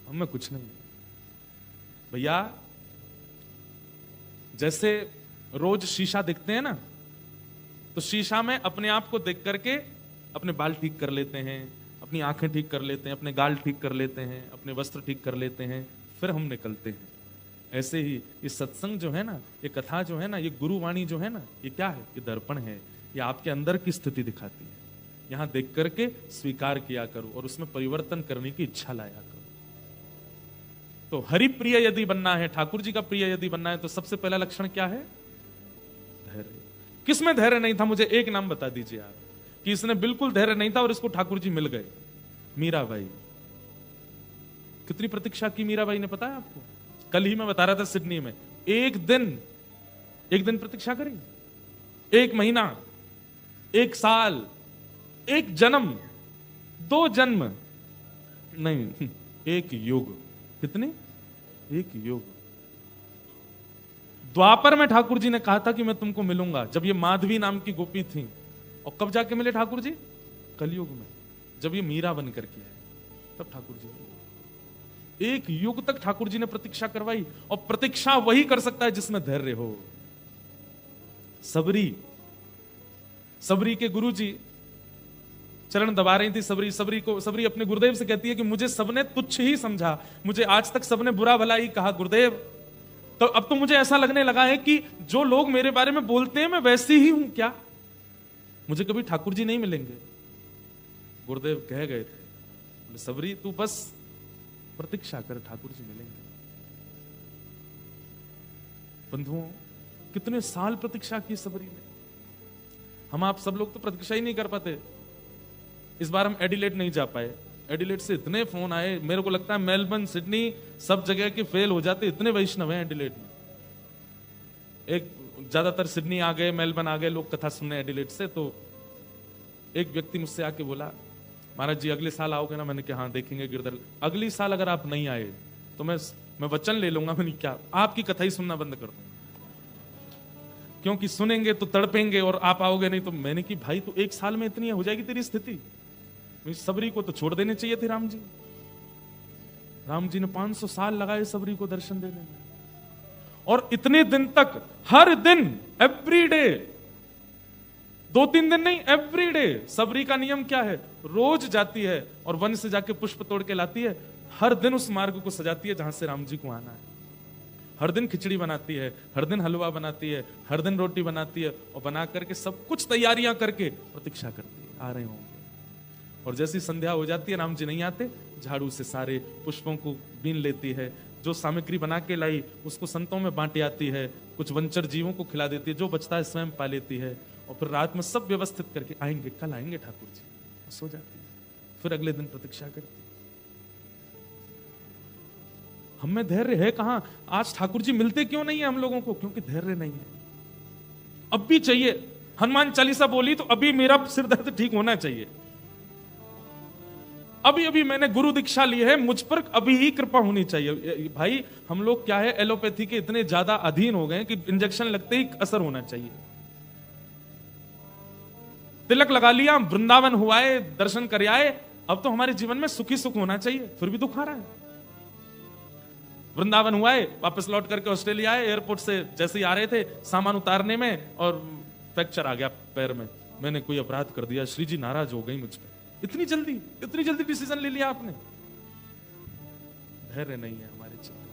Speaker 1: हम में कुछ नहीं। भैया जैसे रोज शीशा देखते हैं ना, तो शीशा में अपने आप को देख करके अपने बाल ठीक कर लेते हैं, अपनी आंखें ठीक कर लेते हैं, अपने गाल ठीक कर लेते हैं, अपने वस्त्र ठीक कर लेते हैं, फिर हम निकलते हैं। ऐसे ही ये सत्संग जो है ना, ये कथा जो है ना, ये गुरुवाणी जो है ना, ये क्या है? ये दर्पण है, ये आपके अंदर की स्थिति दिखाती है। यहां देख करके स्वीकार किया करो और उसमें परिवर्तन करने की इच्छा लाया करो। तो हरि प्रिय यदि बनना है, ठाकुर जी का प्रिय यदि बनना है, तो सबसे पहला लक्षण क्या है? धैर्य। किसमें धैर्य नहीं था? मुझे एक नाम बता दीजिए आप कि इसने बिल्कुल धैर्य नहीं था और इसको ठाकुर जी मिल गए। मीराबाई। कितनी प्रतीक्षा की मीराबाई ने, पता है आपको? कल ही मैं बता रहा था सिडनी में, एक दिन प्रतीक्षा करी, 1 महीना, 1 साल, 1 जन्म, 2 जन्म नहीं, 1 युग। कितने? 1 युग। द्वापर में ठाकुर जी ने कहा था कि मैं तुमको मिलूंगा, जब ये माधवी नाम की गोपी थी। और कब जाके मिले ठाकुर जी? कलयुग में, जब ये मीरा बन करके आए, तब ठाकुर जी मिले। 1 युग तक ठाकुर जी ने प्रतीक्षा करवाई, और प्रतीक्षा वही कर सकता है जिसमें धैर्य हो। सबरी के गुरु जी चरण दबा रही थी। सबरी अपने गुरुदेव से कहती है कि मुझे सबने तुच्छ ही समझा, मुझे आज तक सबने बुरा भला ही कहा गुरुदेव, तो अब तो मुझे ऐसा लगने लगा है कि जो लोग मेरे बारे में बोलते हैं मैं वैसी ही हूं क्या? मुझे कभी ठाकुर जी नहीं मिलेंगे। गुरुदेव कह गए थे, बोले सबरी तू बस प्रतीक्षा कर, ठाकुर जी मिलेंगे। बंधुओं, कितने साल प्रतीक्षा की सबरी ने। हम आप सब लोग तो प्रतीक्षा ही नहीं कर पाते। इस बार हम एडिलेड नहीं जा पाए। एडिलेड से इतने फोन आए, मेरे को लगता है मेलबर्न, सिडनी सब जगह के फेल हो जाते, इतने वैष्णव हैं एडिलेड में। एक ज्यादातर सिडनी आ गए, मेलबर्न आ गए लोग कथा सुनने एडिलेड से। तो एक व्यक्ति मुझसे आके बोला, महाराज जी अगले साल आओगे ना? मैंने कहा हाँ देखेंगे गिरधर। अगली साल अगर आप नहीं आए तो मैं वचन ले लूंगा, मैंने क्या आपकी कथा ही सुनना बंद कर दूंगा, क्योंकि सुनेंगे तो तड़पेंगे और आप आओगे नहीं। तो मैंने कि भाई तो 1 साल में इतनी हो जाएगी तेरी स्थिति। सबरी को तो छोड़ देने चाहिए थे राम जी। राम जी ने 500 साल लगाए सबरी को दर्शन देने में, और इतने दिन तक हर दिन एवरी डे, 2-3 दिन नहीं, एवरी डे। सबरी का नियम क्या है? रोज जाती है और वन से जाके पुष्प तोड़ के लाती है, हर दिन उस मार्ग को सजाती है जहां से राम जी को आना है। हर दिन खिचड़ी बनाती है, हर दिन हलवा बनाती है, हर दिन रोटी बनाती है, और बना करके सब कुछ तैयारियां करके प्रतीक्षा करती है, आ रहे होंगे। और जैसी संध्या हो जाती है, राम जी नहीं आते, झाड़ू से सारे पुष्पों को बीन लेती है, जो सामग्री बना के लाई उसको संतों में बांट आती है, कुछ वंचर जीवों को खिला देती है, जो बचता है स्वयं पा लेती है, और फिर रात में सब व्यवस्थित करके आएंगे, कल आएंगे ठाकुर जी, सो जाती है। फिर अगले दिन प्रतीक्षा करती है। हम में धैर्य है कहां? आज ठाकुर जी मिलते क्यों नहीं है हम लोगों को? क्योंकि धैर्य नहीं है। अब भी चाहिए। हनुमान चालीसा बोली तो अभी मेरा सिर दर्द ठीक होना चाहिए। अभी मैंने गुरु दीक्षा ली है, मुझ पर अभी ही कृपा होनी चाहिए। भाई हम लोग क्या है, एलोपैथी के इतने ज्यादा अधीन हो गए कि इंजेक्शन लगते ही असर होना चाहिए। तिलक लगा लिया, वृंदावन हुआ है, दर्शन कर आए, अब तो हमारे जीवन में सुखी सुख होना चाहिए, फिर भी दुख आ रहा है। वृंदावन हुआ है, वापस लौट करके ऑस्ट्रेलिया आए, एयरपोर्ट से जैसे ही आ रहे थे सामान उतारने में और फ्रैक्चर आ गया पैर में। मैंने कोई अपराध कर दिया, श्री जी नाराज हो गई मुझ पर। इतनी जल्दी डिसीजन ले लिया आपने। धैर्य नहीं है हमारे चित्त में।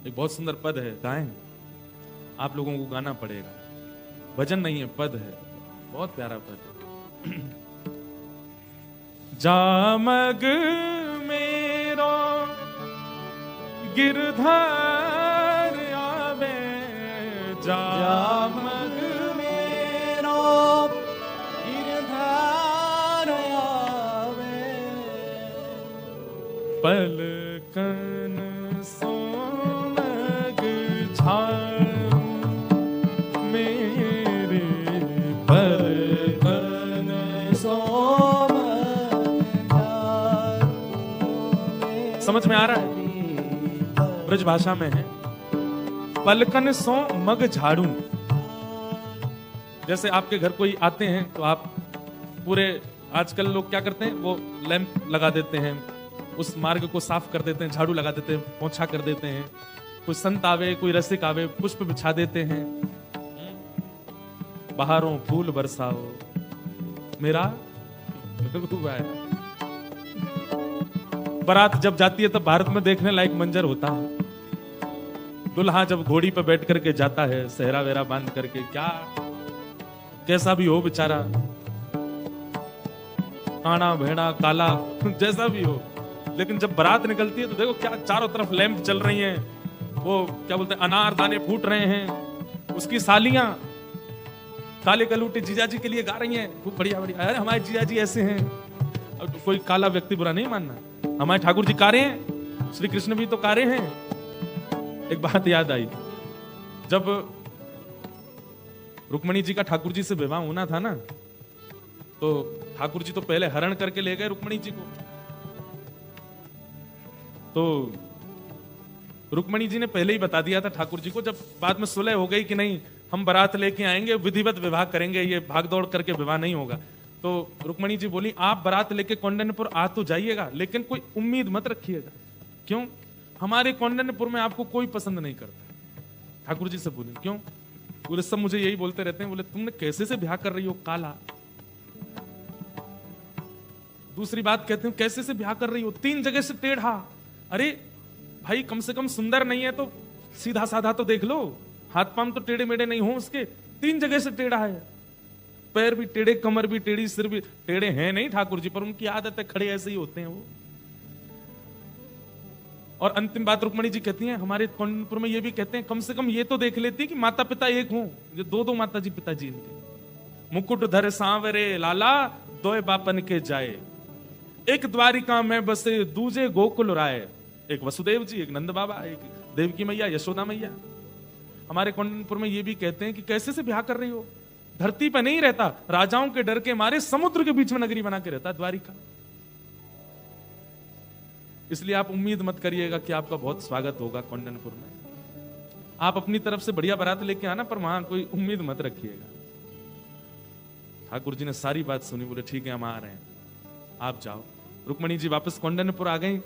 Speaker 1: एक बहुत सुंदर पद है, गाएं? आप लोगों को गाना पड़ेगा, भजन नहीं है, पद है, बहुत प्यारा पद है। जामग मेरो गिरधर आवे,
Speaker 2: जामग मेरो गिरधर आवे,
Speaker 1: पलकन सोनग छाऊं मेरे, पलकन
Speaker 2: सोम
Speaker 1: समझ में आ रहा है? ब्रज भाषा में है, पलकन सो मग झाड़ू। जैसे आपके घर कोई आते हैं तो आप पूरे, आजकल लोग क्या करते हैं, वो लैंप लगा देते हैं, उस मार्ग को साफ कर देते हैं, झाड़ू लगा देते हैं, पोंछा कर देते हैं। कोई संत आवे, कोई रसिक आवे, पुष्प बिछा देते हैं। बहारों फूल बरसाओ मेरा महबूबा है। बारात जब जाती है तब भारत में देखने लायक मंजर होता है। दुल्हा जब घोड़ी पर बैठ करके जाता है, सेहरा वेरा बांध करके, क्या कैसा भी हो बेचारा, काना भेड़ा काला जैसा भी हो, लेकिन जब बारात निकलती है तो देखो क्या चारों तरफ लैंप चल रही हैं, वो क्या बोलते हैं, अनार दाने फूट रहे हैं। उसकी सालियां काले कलूटे जीजाजी के लिए गा रही हैं, खूब बढ़िया बढ़िया, अरे हमारे जीजाजी ऐसे हैं। अब कोई काला व्यक्ति बुरा नहीं मानना, हमारे ठाकुर जी कारे हैं, श्री कृष्ण भी तो कारे हैं। एक बात याद आई, जब रुक्मणी जी का ठाकुर जी से विवाह होना था ना, तो ठाकुर जी तो पहले हरण करके ले गए रुक्मणी जी को। तो रुक्मणी जी ने पहले ही बता दिया था ठाकुर जी को, जब बाद में सुलह हो गई कि नहीं हम बारात लेके आएंगे, विधिवत विवाह करेंगे, ये भागदौड़ करके विवाह नहीं होगा। तो रुक्मणी जी बोली आप बारात लेके कौंडन्यपुर आ तो जाइएगा, लेकिन कोई उम्मीद मत रखिएगा। क्यों? हमारे कौंडन्यपुर में आपको कोई पसंद नहीं करता। ठाकुर जी से बोले क्यों? बोले सब मुझे यही बोलते रहते हैं, बोले तुमने कैसे से ब्याह कर रही हो काला। दूसरी बात कहते हो कैसे से ब्याह कर रही हो, 3 जगह से टेढ़ा। अरे भाई कम से कम सुंदर नहीं है तो सीधा साधा तो देख लो, हाथ पांव तो टेढ़े मेढ़े नहीं हो उसके, 3 जगह से टेढ़ा है, पैर भी टेढ़े, कमर भी टेढ़ी, सिर भी टेढ़े हैं नहीं ठाकुर जी, पर उनकी आदत है, खड़े ऐसे ही होते हैं वो। और अंतिम बात रुक्मणी जी कहती हैं, हमारे कौंडन्यपुर में ये भी कहते हैं कम से कम ये तो देख लेती कि माता पिता एक हों, जो 2-2 माता जी पिताजी इनके। मुकुट धर सांवरे लाला, 2 बापन के जाए, एक द्वारिका में बसे दूजे गोकुल राय। एक वसुदेव जी, एक नंद बाबा, एक देवकी मैया, यशोदा मैया। हमारे कौंडन्यपुर में ये भी कहते हैं कि कैसे से ब्याह कर रही हो, धरती पर नहीं रहता, राजाओं के डर के मारे समुद्र के बीच में नगरी बना के रहता द्वारिका। इसलिए आप उम्मीद मत करिएगा कि आपका बहुत स्वागत होगा कौंडन्यपुर में। आप अपनी तरफ से बढ़िया बारात लेके आना, पर वहां कोई उम्मीद मत रखिएगा। ठाकुर जी ने सारी बात सुनी, बोले ठीक है हम आ रहे हैं, आप जाओ। रुक्मणी जी वापस कौंडन्यपुर आ गई,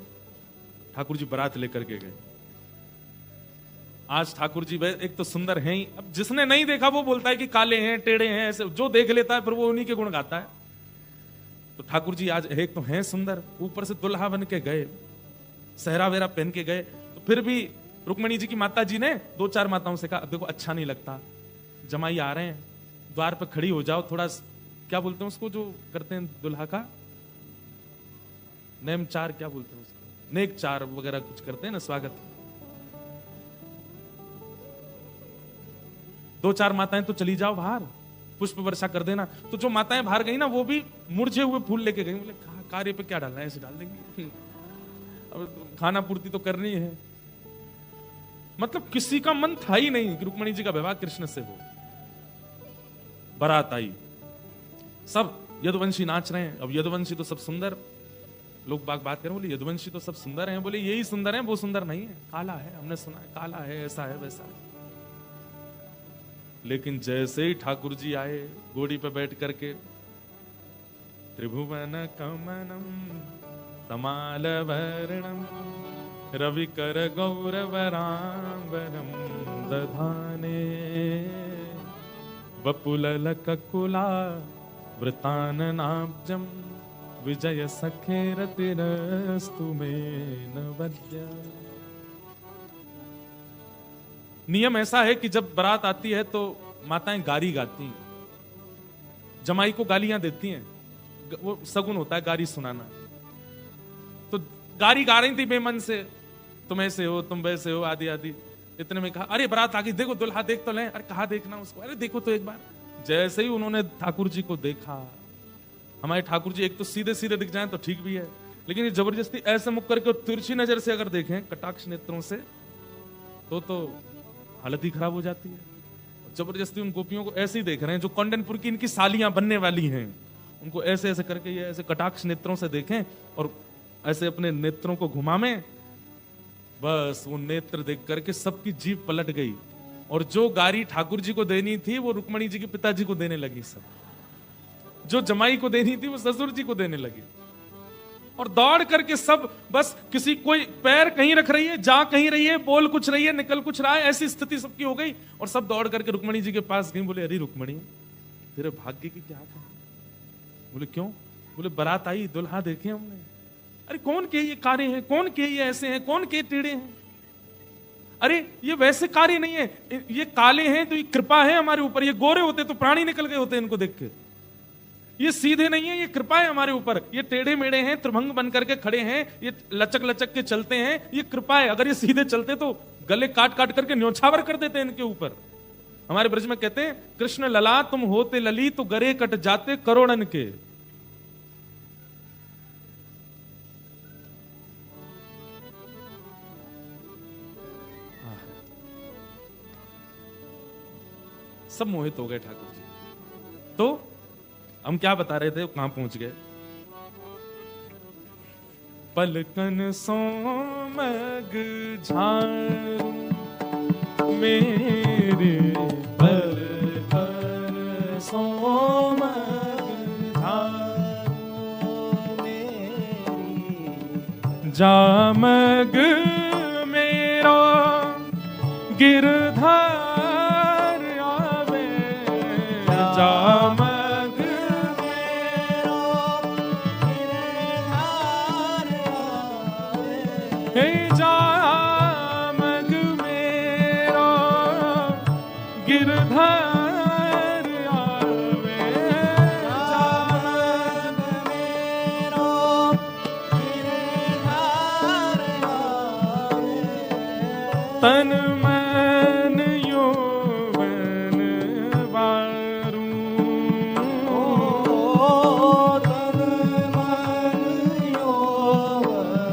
Speaker 1: ठाकुर जी बारात लेकर के गए। आज ठाकुर जी एक तो सुंदर हैं ही, अब जिसने नहीं देखा वो बोलता है कि काले हैं, टेढ़े हैं, ऐसे जो देख लेता है फिर वो उन्हीं के गुण गाता है। तो ठाकुर जी आज एक तो हैं सुंदर, ऊपर से दुल्हा बन के गए, सहरा वेरा पहन के गए। तो फिर भी रुक्मणी जी की माता जी ने 2-4 माताओं से कहा देखो अच्छा नहीं लगता, जमाई आ रहे हैं, द्वार पर खड़ी हो जाओ, थोड़ा क्या बोलते हैं उसको जो करते हैं दुल्हा का, नेमचार क्या बोलते हैं उसको, नेकचार वगैरह कुछ करते हैं ना, स्वागत। 2-4 माताएं तो चली जाओ बाहर, पुष्प वर्षा कर देना। तो जो माताएं बाहर गई ना, वो भी मुरझे हुए फूल लेके गई। बोले कार्य पे क्या डालना है, ऐसे डाल देंगे, अब खाना पूर्ति तो करनी है। मतलब किसी का मन था ही नहीं कि रुक्मणी जी का विवाह कृष्ण से हो। बारात आई, सब यदुवंशी नाच रहे हैं। अब यदुवंशी तो सब सुंदर, लोग बात कर रहे, बोले यदुवंशी तो सब सुंदर हैं, बोले यही सुंदर हैं, वो सुंदर नहीं है, काला है, हमने सुना है काला है, ऐसा है वैसा है। लेकिन जैसे ही ठाकुर जी आए घोड़ी पे बैठ करके, त्रिभुवन कमनम तमाल वर्णम रवि कर गौरवरांबरम दधाने वपुलल ककुला वृताननाब्जम विजय सखे रतिरस्तु में नवद्य। नियम ऐसा है कि जब बारात आती है तो माताएं गारी गाती हैं, जमाई को गालियां देती हैं, वो सगुन होता है गारी सुनाना। तो गारी गा रही थी बेमन से, तुम ऐसे हो, तुम वैसे हो, आदि आदि। इतने में कहा अरे बारात आ गई, देखो दुल्हा देख तो ले। अरे कहा देखना उसको, अरे देखो तो एक बार। जैसे ही उन्होंने ठाकुर जी को देखा, हमारे ठाकुर जी एक तो सीधे सीधे दिख जाएं तो ठीक भी है, लेकिन ये जबरदस्ती ऐसे मुख करके तिरछी नजर से अगर देखें कटाक्ष नेत्रों से तो हालत ही खराब हो जाती है। जबरदस्ती उन गोपियों को ऐसे ही देख रहे हैं जो कौंडन्यपुर की इनकी सालियां बनने वाली हैं, उनको ऐसे ऐसे करके ये ऐसे कटाक्ष नेत्रों से देखें और ऐसे अपने नेत्रों को घुमावें, बस वो नेत्र देख करके सबकी जीभ पलट गई, और जो गारी ठाकुर जी को देनी थी वो रुक्मणी जी के पिताजी को देने लगी, सब जो जमाई को देनी थी वो ससुर जी को देने लगी। और दौड़ करके सब बस किसी कोई पैर कहीं रख रही है, जा कहीं रही है, बोल कुछ रही है, निकल कुछ रहा है, ऐसी स्थिति सबकी हो गई। और सब दौड़ करके रुक्मणी जी के पास गई, बोले अरे रुक्मणी तेरे भाग्य की क्या है? बोले क्यों? बोले बारात आई, दुल्हा देखे हमने। अरे कौन के ये कारे हैं, कौन के ये ऐसे हैं, कौन के टेढ़े हैं? अरे ये वैसे कार्य नहीं है, ये काले हैं तो ये कृपा है हमारे ऊपर, ये गोरे होते तो प्राणी निकल गए होते इनको देख के। ये सीधे नहीं है, ये कृपा है हमारे ऊपर, ये टेढ़े मेढ़े हैं, त्रिभंग बन करके खड़े हैं, ये लचक लचक के चलते हैं, ये कृपा है। अगर ये सीधे चलते तो गले काट काट करके न्योछावर कर देते इनके ऊपर। हमारे ब्रज में कहते हैं कृष्ण लला तुम होते लली तो गरे कट जाते करोड़न के। सब मोहित हो गए ठाकुर जी। तो हम क्या बता रहे थे, कहां पहुंच गए? पलकन सोमग झारू मेरे पलकन सोमग झारू मेरी जामग मेरा गिरधर आवे जामग हे जामग मेरा गिरधर आवे
Speaker 2: जामग मेरा गिरधर आवे
Speaker 1: तन मन यौवन वारू
Speaker 2: तन मन यौवन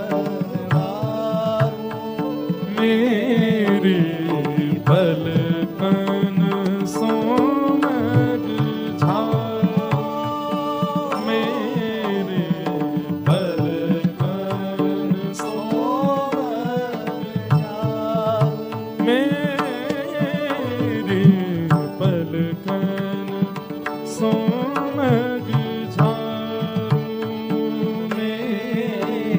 Speaker 2: वारू
Speaker 1: मेरे पलकन सोमग झारू मेरे पलकन
Speaker 2: सोमग झारू
Speaker 1: मेरे पलकन सोमग झारू
Speaker 2: मेरी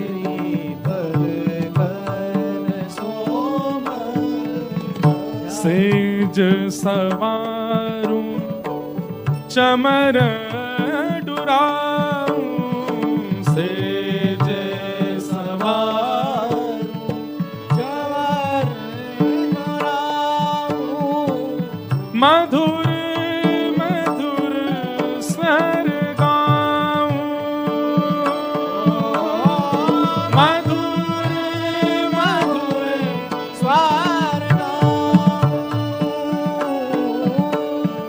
Speaker 2: पलकन सोमग
Speaker 1: सेज सवारू चमर डुराऊं सेज सवारू
Speaker 2: जवर
Speaker 1: मधुर मधुर स्वर गाऊं मधुर मधुर
Speaker 2: स्वार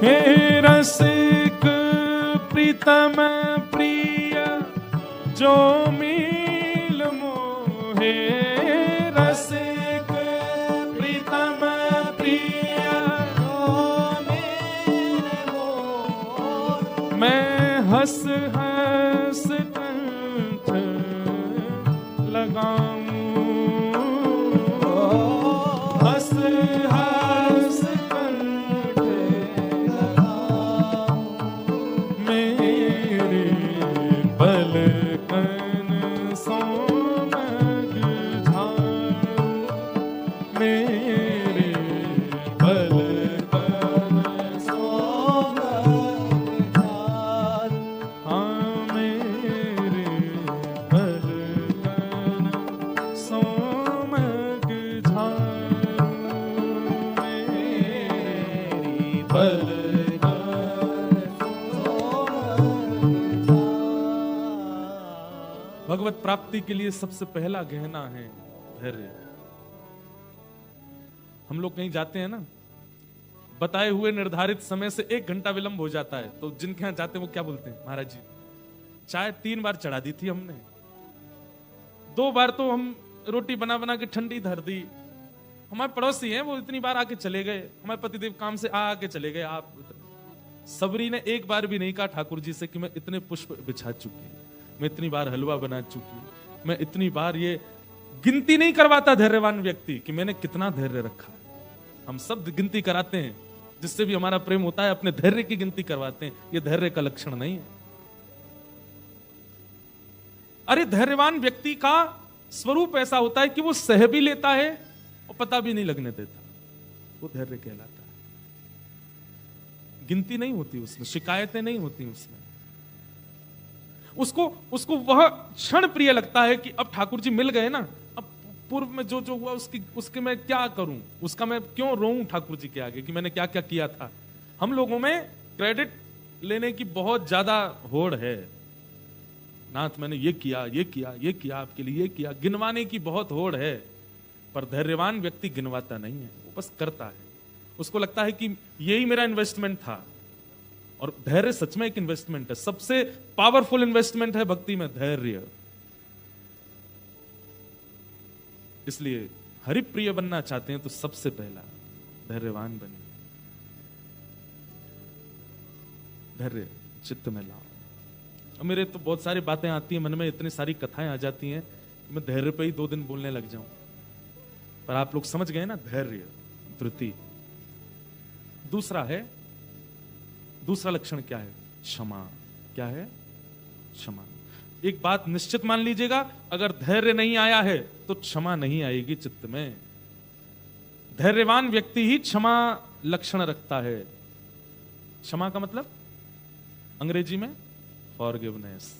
Speaker 1: हे रसिक प्रीतम प्रिय जो मिल मोहे रसिक प्रीतम प्रिय मैं हंस हंस कंठ लगाऊं हंस हंस कंठ मेरे पलकन सोमग झारू मेरे पलकन हाँ मेरे पलकन सोमग झारू मेरे पलकन भगवत प्राप्ति के लिए सबसे पहला गहना है धैर्य। हम लोग कहीं जाते हैं ना, बताए हुए निर्धारित समय से 1 घंटा विलंब हो जाता है, तो जिनके यहां जाते हैं वो क्या बोलते हैं, महाराज जी चाय 3 बार चढ़ा दी थी हमने, 2 बार तो हम रोटी बना बना के ठंडी धर दी। हमारे पड़ोसी हैं वो इतनी बार आके चले गए, हमारे पतिदेव काम से आके चले गए। आप सबरी ने 1 बार भी नहीं कहा ठाकुर जी से कि मैं इतने पुष्प बिछा चुकी, मैं इतनी बार हलवा बना चुकी, मैं इतनी बार ये गिनती नहीं करवाता धैर्यवान व्यक्ति कि मैंने कितना धैर्य रखा। हम सब गिनती कराते हैं, जिससे भी हमारा प्रेम होता है अपने धैर्य की गिनती करवाते हैं। यह धैर्य का लक्षण नहीं है। अरे धैर्यवान व्यक्ति का स्वरूप ऐसा होता है कि वो सह भी लेता है और पता भी नहीं लगने देता, वो धैर्य कहलाता है। गिनती नहीं होती उसमें, शिकायतें नहीं होती उसमें। उसको वह क्षण प्रिय लगता है कि अब ठाकुर जी मिल गए ना, अब पूर्व में जो जो हुआ उसके मैं क्या करूं, उसका मैं क्यों रोऊं ठाकुर जी के आगे कि मैंने क्या क्या किया था। हम लोगों में क्रेडिट लेने की बहुत ज्यादा होड़ है। नाथ मैंने ये किया ये किया ये किया आपके लिए, ये किया, गिनवाने की बहुत होड़ है। पर धैर्यवान व्यक्ति गिनवाता नहीं है, वो बस करता है। उसको लगता है कि यही मेरा इन्वेस्टमेंट था। और धैर्य सच में एक इन्वेस्टमेंट है। सबसे पावरफुल इन्वेस्टमेंट है भक्ति में धैर्य। इसलिए हरिप्रिय बनना चाहते हैं तो सबसे पहला धैर्यवान बनिए। धैर्य चित्त में लाओ। और मेरे तो बहुत सारी बातें आती हैं मन में, इतनी सारी कथाएं आ जाती हैं कि मैं धैर्य पे ही 2 दिन बोलने लग जाऊं। पर आप लोग समझ गए ना, धैर्य धृति। दूसरा लक्षण क्या है? क्षमा। क्या है? क्षमा। एक बात निश्चित मान लीजिएगा, अगर धैर्य नहीं आया है तो क्षमा नहीं आएगी चित्त में। धैर्यवान व्यक्ति ही क्षमा लक्षण रखता है। क्षमा का मतलब अंग्रेजी में फॉरगिवनेस,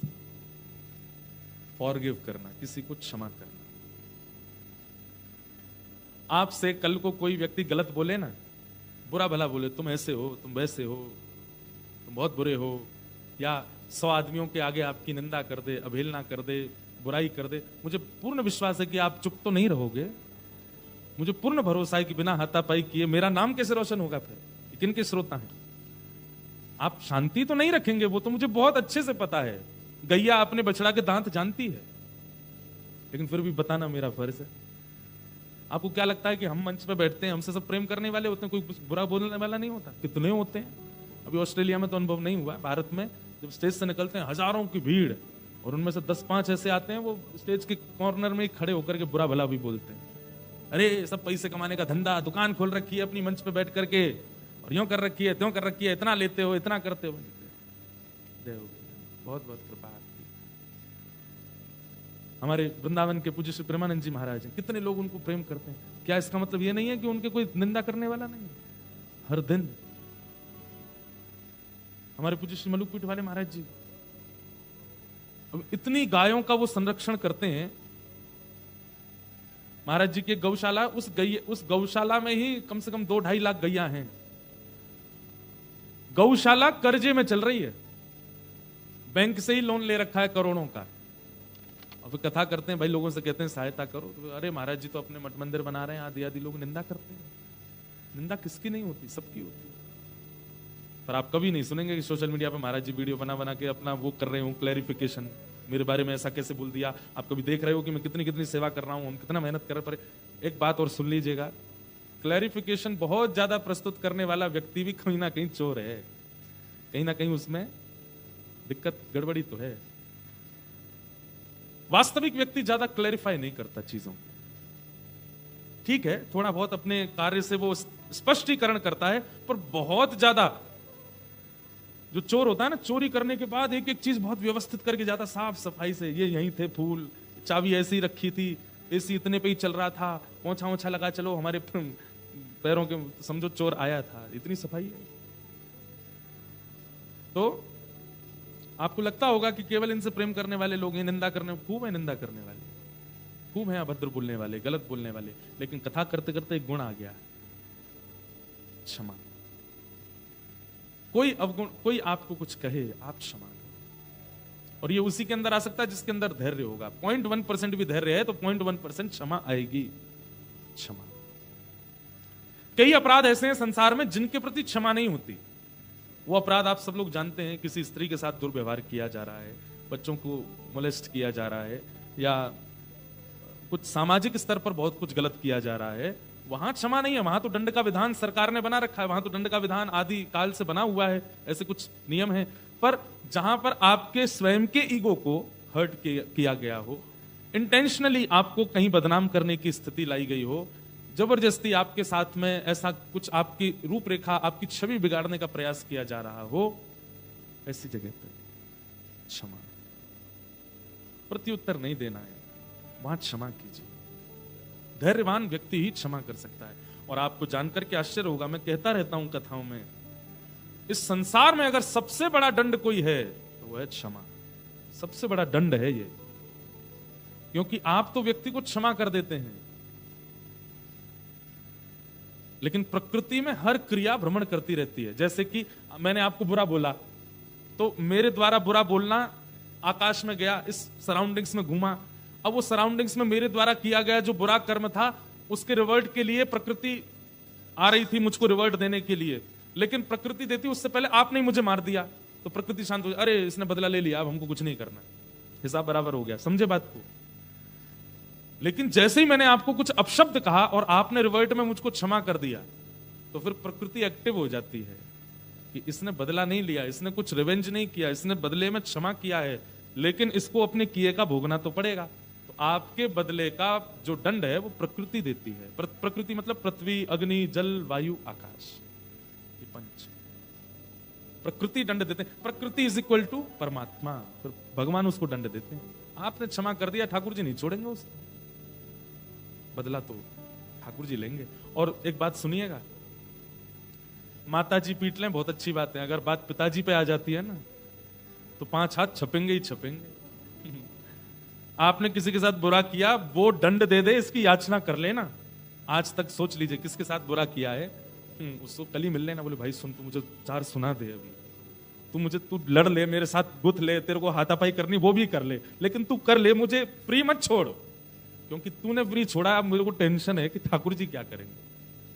Speaker 1: फॉरगिव करना, किसी को क्षमा करना। आपसे कल को कोई व्यक्ति गलत बोले ना, बुरा भला बोले, तुम ऐसे हो, तुम वैसे हो, तुम बहुत बुरे हो, या 100 आदमियों के आगे आपकी निंदा कर दे, अवहेलना कर दे, बुराई कर दे, मुझे पूर्ण विश्वास है कि आप चुप तो नहीं रहोगे। मुझे पूर्ण भरोसा है कि बिना हाथापाई किए मेरा नाम कैसे रोशन होगा? फिर किनके श्रोता हैं? आप शांति तो नहीं रखेंगे, वो तो मुझे बहुत अच्छे से पता है। गैया अपने बछड़ा के दांत जानती है, लेकिन फिर भी बताना मेरा फर्ज है। आपको क्या लगता है कि हम मंच पे बैठते हैं, हमसे सब प्रेम करने वाले होते हैं, कोई कुछ बुरा बोलने वाला नहीं होता? कितने होते हैं। अभी ऑस्ट्रेलिया में तो अनुभव नहीं हुआ, भारत में जब स्टेज से निकलते हैं हजारों की भीड़, और उनमें से 10-5 ऐसे आते हैं वो स्टेज के कॉर्नर में खड़े होकर के बुरा भला भी बोलते हैं। अरे सब पैसे कमाने का धंधा, दुकान खोल रखी है अपनी मंच पे बैठ करके, और यूं कर रखी है, त्यों कर रखी है, इतना लेते हो, इतना करते हो। बहुत बहुत कृपा आपकी। हमारे वृंदावन के पूज्य श्री प्रेमानंद जी महाराज हैं, कितने लोग उनको प्रेम करते हैं। क्या इसका मतलब ये नहीं है कि उनके कोई निंदा करने वाला नहीं है? हर दिन। हमारे पूज्य श्री मलुकपीठ वाले महाराज जी, अब इतनी गायों का वो संरक्षण करते हैं। महाराज जी की गौशाला, उस गौशाला में ही कम से कम 2-2.5 लाख गैया हैं। गौशाला कर्जे में चल रही है, बैंक से ही लोन ले रखा है करोड़ों का। अब कथा करते हैं भाई, लोगों से कहते हैं सहायता करो, तो अरे महाराज जी तो अपने मठ मंदिर बना रहे हैं, आदि आदि लोग निंदा करते हैं। निंदा किसकी नहीं होती? सबकी होती है। पर आप कभी नहीं सुनेंगे कि सोशल मीडिया पे महाराज जी वीडियो बना बना के अपना वो कर रहे हो, क्लैरिफिकेशन, मेरे बारे में ऐसा कैसे बोल दिया। आप कभी देख रहे हो कि मैं कितनी कितनी सेवा कर रहा हूं, हम कितना मेहनत कर रहे। पर एक बात और सुन लीजिएगा, क्लैरिफिकेशन बहुत ज्यादा प्रस्तुत करने वाला व्यक्ति भी कहीं ना कहीं चोर है, कहीं ना कहीं उसमें दिक्कत गड़बड़ी तो है। वास्तविक व्यक्ति ज्यादा क्लैरिफाई नहीं करता चीजों को। ठीक है, थोड़ा बहुत अपने कार्य से वो स्पष्टीकरण करता है, पर बहुत ज्यादा जो चोर होता है ना, चोरी करने के बाद एक एक चीज बहुत व्यवस्थित करके जाता, साफ सफाई से। ये यहीं थे फूल, चाबी ऐसी रखी थी, एसी इतने पे ही चल रहा था, पोंछा ओछा लगा, चलो हमारे पैरों के समझो चोर आया था, इतनी सफाई है। तो आपको लगता होगा कि केवल इनसे प्रेम करने वाले लोग हैं, निंदा करने, खूब है निंदा करने वाले, खूब है अभद्र बोलने वाले, गलत बोलने वाले। लेकिन कथा करते करते एक गुण आ गया, क्षमा। कोई अवगुण, कोई आपको कुछ कहे, आप क्षमा करो। और ये उसी के अंदर आ सकता है जिसके अंदर धैर्य होगा। 0.1% भी धैर्य है तो 0.1% क्षमा आएगी। क्षमा। कई अपराध ऐसे हैं संसार में जिनके प्रति क्षमा नहीं होती। वो अपराध आप सब लोग जानते हैं, किसी स्त्री के साथ दुर्व्यवहार किया जा रहा है, बच्चों को मोलेस्ट किया जा रहा है, या कुछ सामाजिक स्तर पर बहुत कुछ गलत किया जा रहा है। वहां क्षमा नहीं है, वहां तो दंड का विधान सरकार ने बना रखा है, वहां तो दंड का विधान आदि काल से बना हुआ है, ऐसे कुछ नियम है। पर जहां पर आपके स्वयं के ईगो को हर्ट किया गया हो, इंटेंशनली आपको कहीं बदनाम करने की स्थिति लाई गई हो, जबरदस्ती आपके साथ में ऐसा कुछ आपकी रूपरेखा, आपकी छवि बिगाड़ने का प्रयास किया जा रहा हो, ऐसी जगह पर क्षमा, प्रत्युत्तर नहीं देना है, वहां क्षमा कीजिए। धैर्यवान व्यक्ति ही क्षमा कर सकता है। और आपको जानकर के आश्चर्य होगा, मैं कहता रहता हूं कथाओं में, इस संसार में अगर सबसे बड़ा दंड कोई है तो वह है क्षमा। सबसे बड़ा दंड है ये, क्योंकि आप तो व्यक्ति को क्षमा कर देते हैं, लेकिन प्रकृति में हर क्रिया भ्रमण करती रहती है। जैसे कि मैंने आपको बुरा बोला, तो मेरे द्वारा बुरा बोलना आकाश में गया, इस सराउंडिंग्स में घूमा। अब वो सराउंडिंग्स में मेरे द्वारा किया गया जो बुरा कर्म था, उसके रिवर्ट के लिए प्रकृति आ रही थी मुझको रिवर्ट देने के लिए, लेकिन प्रकृति देती उससे पहले आपने ही मुझे मार दिया, तो प्रकृति शांत हो, अरे इसने बदला ले लिया, अब हमको कुछ नहीं करना, हिसाब बराबर हो गया। समझे बात को? लेकिन जैसे ही मैंने आपको कुछ अपशब्द कहा और आपने रिवर्ट में मुझको क्षमा कर दिया, तो फिर प्रकृति एक्टिव हो जाती है कि इसने बदला नहीं लिया, इसने कुछ रिवेंज नहीं किया, इसने बदले में क्षमा किया है, लेकिन इसको अपने किए का भोगना तो पड़ेगा। तो आपके बदले का जो दंड है वो प्रकृति देती है। प्रकृति मतलब पृथ्वी, अग्नि, जल, वायु, आकाश, ये पंच प्रकृति दंड देते हैं। प्रकृति इज इक्वल टू परमात्मा, फिर भगवान उसको दंड देते हैं। आपने क्षमा कर दिया, ठाकुर जी नहीं छोड़ेंगे उसको, बदला तो ठाकुर जी लेंगे। और एक बात सुनिएगा, माता जी पीट लें बहुत अच्छी बात है, अगर बात पिताजी पे आ जाती है ना, तो 5 हाथ छपेंगे ही छपेंगे। आपने किसी के साथ बुरा किया, वो दंड दे दे इसकी याचना कर लेना। आज तक सोच लीजिए किसके साथ बुरा किया है, उसको कल ही मिल लेना, बोले भाई सुन, तू मुझे 4 सुना दे, अभी तू लड़ ले मेरे साथ, गुथ ले, तेरे को हाथापाई करनी वो भी कर ले, लेकिन तू कर ले, मुझे फ्री मत छोड़, क्योंकि तूने फ्री छोड़ा। अब मेरे को टेंशन है कि ठाकुर जी क्या करेंगे,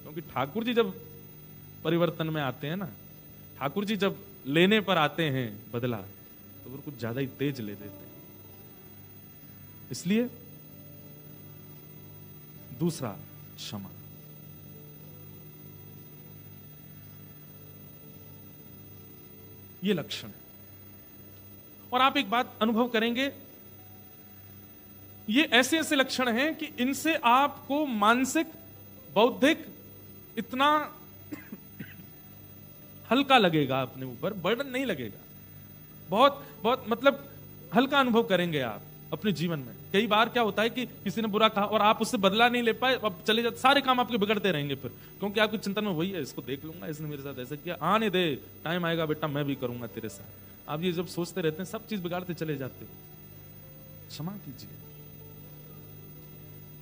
Speaker 1: क्योंकि ठाकुर जी जब परिवर्तन में आते हैं ना, ठाकुर जी जब लेने पर आते हैं बदला, तो वो कुछ ज्यादा ही तेज ले देते हैं। इसलिए दूसरा, क्षमा। ये लक्षण है। और आप एक बात अनुभव करेंगे, ये ऐसे ऐसे लक्षण हैं कि इनसे आपको मानसिक, बौद्धिक इतना हल्का लगेगा, अपने ऊपर बर्डन नहीं लगेगा, बहुत बहुत मतलब हल्का अनुभव करेंगे आप अपने जीवन में। कई बार क्या होता है कि किसी ने बुरा कहा और आप उससे बदला नहीं ले पाए, अब चले जाते, सारे काम आपके बिगड़ते रहेंगे फिर, क्योंकि आपकी चिंतन में वही है, इसको देख लूंगा, इसने मेरे साथ ऐसा किया, आने दे, टाइम आएगा बेटा मैं भी करूंगा तेरे साथ। आप ये जब सोचते रहते हैं, सब चीज बिगाड़ते चले जाते हो। क्षमा कीजिए।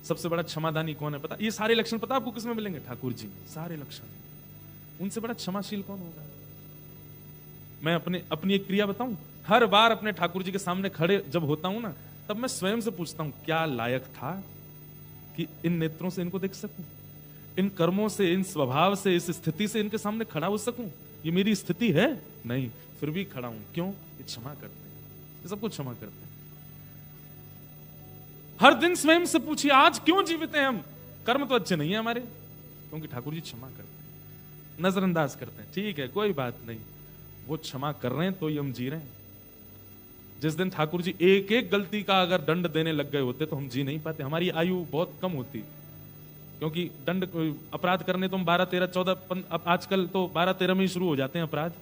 Speaker 1: सबसे बड़ा क्षमादानी कौन है पता? ये सारे लक्षण पता आपको किसमें मिलेंगे? ठाकुर जी में, सारे लक्षण। उनसे बड़ा क्षमाशील कौन होगा? मैं अपनी एक क्रिया बताऊं, हर बार अपने ठाकुर जी के सामने खड़े जब होता हूं ना, तब मैं स्वयं से पूछता हूं, क्या लायक था कि इन नेत्रों से इनको देख सकूं, इन कर्मों से, इन स्वभाव से, इस स्थिति से इनके सामने खड़ा हो सकूं? ये मेरी स्थिति है नहीं, फिर भी खड़ा हूं। क्यों? ये क्षमा करते हैं, ये सब कुछ क्षमा करते हैं। हर दिन स्वयं से पूछिए, आज क्यों जीवित हैं हम? कर्म तो अच्छे नहीं है हमारे, क्योंकि ठाकुर जी क्षमा करते हैं, नजरअंदाज करते हैं। ठीक है, कोई बात नहीं, वो क्षमा कर रहे हैं तो ही हम जी रहे हैं। जिस दिन ठाकुर जी एक एक गलती का अगर दंड देने लग गए होते तो हम जी नहीं पाते, हमारी आयु बहुत कम होती, क्योंकि दंड, अपराध करने तो हम 12, 13, 14, अब आजकल तो 12, 13 में ही शुरू हो जाते हैं अपराध,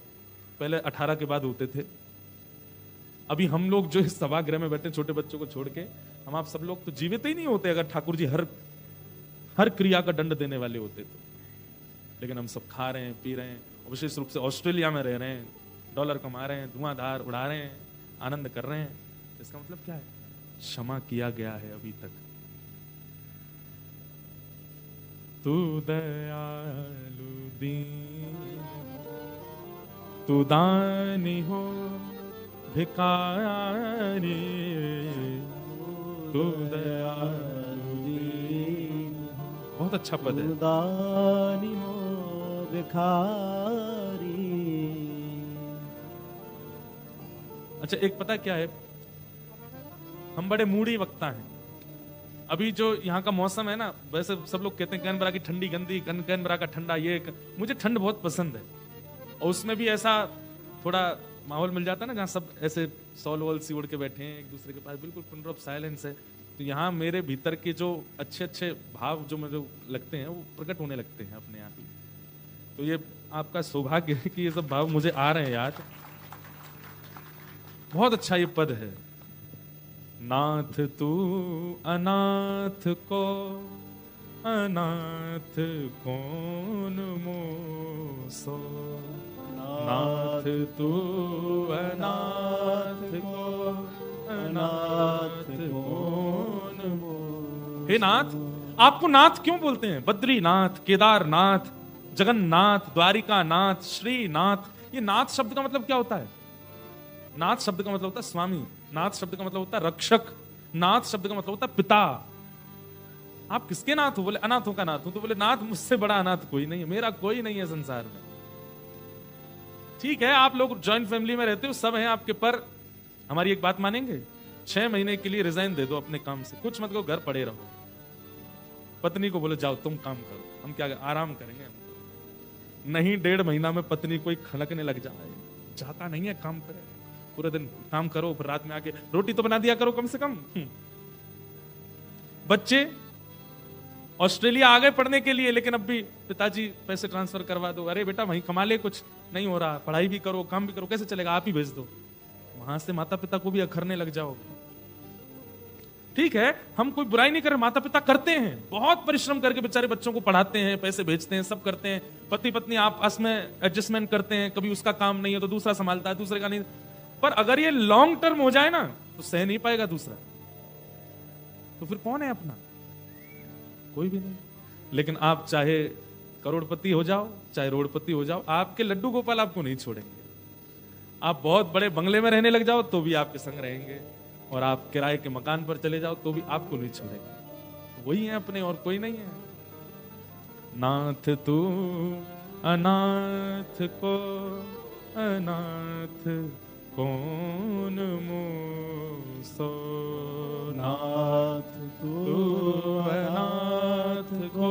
Speaker 1: पहले 18 के बाद होते थे। अभी हम लोग जो इस सभागृह में बैठे, छोटे बच्चों को छोड़ के, हम आप सब लोग तो जीवित ही नहीं होते अगर ठाकुर जी हर क्रिया का दंड देने वाले होते तो। लेकिन हम सब खा रहे हैं, पी रहे हैं, विशेष रूप से ऑस्ट्रेलिया में रह रहे हैं, डॉलर कमा रहे हैं, धुआंधार उड़ा रहे हैं, आनंद कर रहे हैं। इसका मतलब क्या है? क्षमा किया गया है अभी तक। तू दयालु दीन, तू दानी हो भिखारी, तू दयालु दीन। बहुत अच्छा पद है,
Speaker 2: दानी हो भिखारी।
Speaker 1: अच्छा, एक पता क्या है, हम बड़े मूडी वक्ता हैं। अभी जो यहाँ का मौसम है ना, वैसे सब लोग कहते हैं कैनबरा की ठंडी गंदी, कैनबरा का ठंडा ये, मुझे ठंड बहुत पसंद है। और उसमें भी ऐसा थोड़ा माहौल मिल जाता है ना, जहाँ सब ऐसे सॉल वॉल सी उड़ के बैठे हैं एक दूसरे के पास, बिल्कुल पिन ड्रॉप साइलेंस है, तो यहाँ मेरे भीतर के जो अच्छे अच्छे भाव जो मुझे लगते हैं वो प्रकट होने लगते हैं अपने आप ही। तो ये आपका सौभाग्य है कि ये सब भाव मुझे आ रहे हैं याद। बहुत अच्छा ये पद है। नाथ तू अनाथ को अनाथ कौन मोसो, नाथ तू अनाथ को अनाथ कौन मोसो। हे नाथ, आपको नाथ क्यों बोलते हैं? बद्रीनाथ, केदारनाथ, जगन्नाथ, द्वारिका नाथ, श्रीनाथ। ये नाथ शब्द का मतलब क्या होता है? नाथ शब्द का मतलब होता है स्वामी, नाथ शब्द का मतलब होता है रक्षक, नाथ शब्द का मतलब होता है पिता। आप किसके नाथ हो? बोले अनाथों का नाथ हूं। तो बोले नाथ मुझसे बड़ा अनाथ कोई नहीं है, मेरा कोई नहीं है संसार में। ठीक है, आप लोग जॉइंट फैमिली में रहते हो, सब हैं आपके, पर हमारी एक बात मानेंगे? 6 महीने के लिए रिजाइन दे दो अपने काम से, कुछ मत करो, घर पड़े रहो। पत्नी को बोले जाओ तुम काम करो, हम क्या आराम करेंगे। नहीं, 1.5 महीना में पत्नी कोई खनकने लग जाए, चाहता नहीं है काम करे, पूरे दिन काम करो, फिर रात में आके रोटी तो बना दिया करो कम से कम। बच्चे ऑस्ट्रेलिया आ गए पढ़ने के लिए, लेकिन अब भी पिताजी पैसे ट्रांसफर करवा दो, अरे बेटा वहीं कमा ले, कुछ नहीं हो रहा, पढ़ाई भी करो काम भी करो, कैसे चलेगा, आप ही भेज दो। वहां से माता पिता को भी अखरने लग जाओ। ठीक है, हम कोई बुराई नहीं कर रहे, माता पिता करते हैं, बहुत परिश्रम करके बेचारे बच्चों को पढ़ाते हैं, पैसे भेजते हैं, सब करते हैं। पति पत्नी आपस में एडजस्टमेंट करते हैं, कभी उसका काम नहीं है तो दूसरा संभालता है, दूसरे का नहीं। पर अगर ये लॉन्ग टर्म हो जाए ना तो सह नहीं पाएगा दूसरा, तो फिर कौन है अपना? कोई भी नहीं। लेकिन आप चाहे करोड़पति हो जाओ, चाहे रोडपति हो जाओ, आपके लड्डू गोपाल आपको नहीं छोड़ेंगे। आप बहुत बड़े बंगले में रहने लग जाओ तो भी आपके संग रहेंगे, और आप किराए के मकान पर चले जाओ तो भी आपको नहीं छोड़ेंगे। वही है अपने, और कोई नहीं है। नाथ तू अनाथ को अनाथ कौन मोसो,
Speaker 2: नाथ तू
Speaker 1: अनाथ को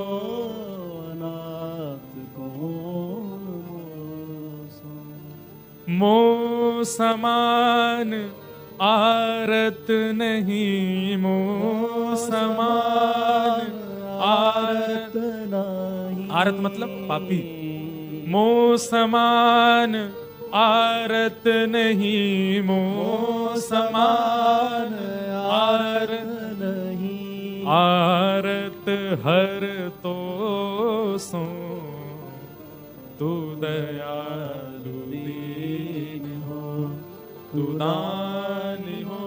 Speaker 2: अनाथ कौन मोसो।
Speaker 1: मो समान आरत नहीं, मो समान आरत
Speaker 2: नहीं।
Speaker 1: आरत मतलब पापी। मो समान आरत नहीं, मो समान आरत
Speaker 2: नहीं।
Speaker 1: आरत हर तो सो, तू दयालु दीन हो, तू दानी हो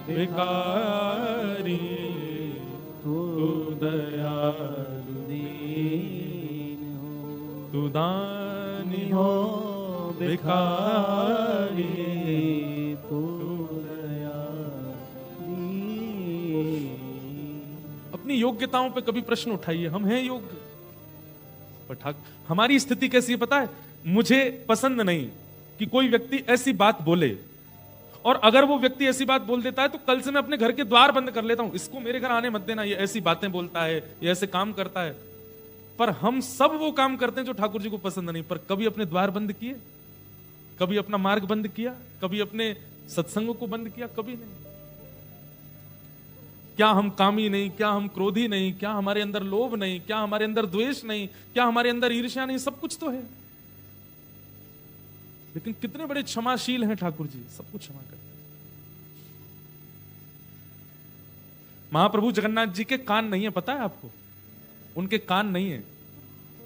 Speaker 1: भिखारी, तू दयालु दीन हो, तू दानी हो भिखारी, तू अपनी योग्यताओं पे कभी प्रश्न उठाइए, हम हैं योग्य। पर हमारी स्थिति कैसी है पता है? मुझे पसंद नहीं कि कोई व्यक्ति ऐसी बात बोले, और अगर वो व्यक्ति ऐसी बात बोल देता है तो कल से मैं अपने घर के द्वार बंद कर लेता हूं, इसको मेरे घर आने मत देना, ये ऐसी बातें बोलता है, ये ऐसे काम करता है। पर हम सब वो काम करते हैं जो ठाकुर जी को पसंद नहीं। पर कभी अपने द्वार बंद किए? कभी अपना मार्ग बंद किया? कभी अपने सत्संगों को बंद किया? कभी नहीं। क्या हम कामी नहीं? क्या हम क्रोधी नहीं? क्या हमारे अंदर लोभ नहीं? क्या हमारे अंदर द्वेष नहीं? क्या हमारे अंदर ईर्ष्या नहीं? सब कुछ तो है। लेकिन कितने बड़े क्षमाशील हैं ठाकुर जी, सब कुछ क्षमा करते हैं। महाप्रभु जगन्नाथ जी के कान नहीं है, पता है आपको? उनके कान नहीं है।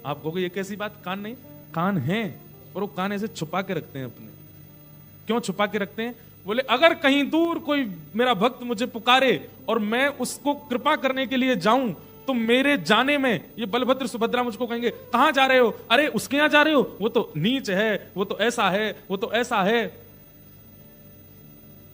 Speaker 1: आप कहोगे ये कैसी बात, कान नहीं? कान है, और वो कान ऐसे छुपा के रखते हैं अपने। क्यों छुपा के रखते हैं? बोले अगर कहीं दूर कोई मेरा भक्त मुझे पुकारे और मैं उसको कृपा करने के लिए जाऊं, तो मेरे जाने में ये बलभद्र सुभद्रा मुझको कहेंगे कहां जा रहे हो? अरे उसके यहां जा रहे हो, वो तो नीच है, वो तो ऐसा है, वो तो ऐसा है।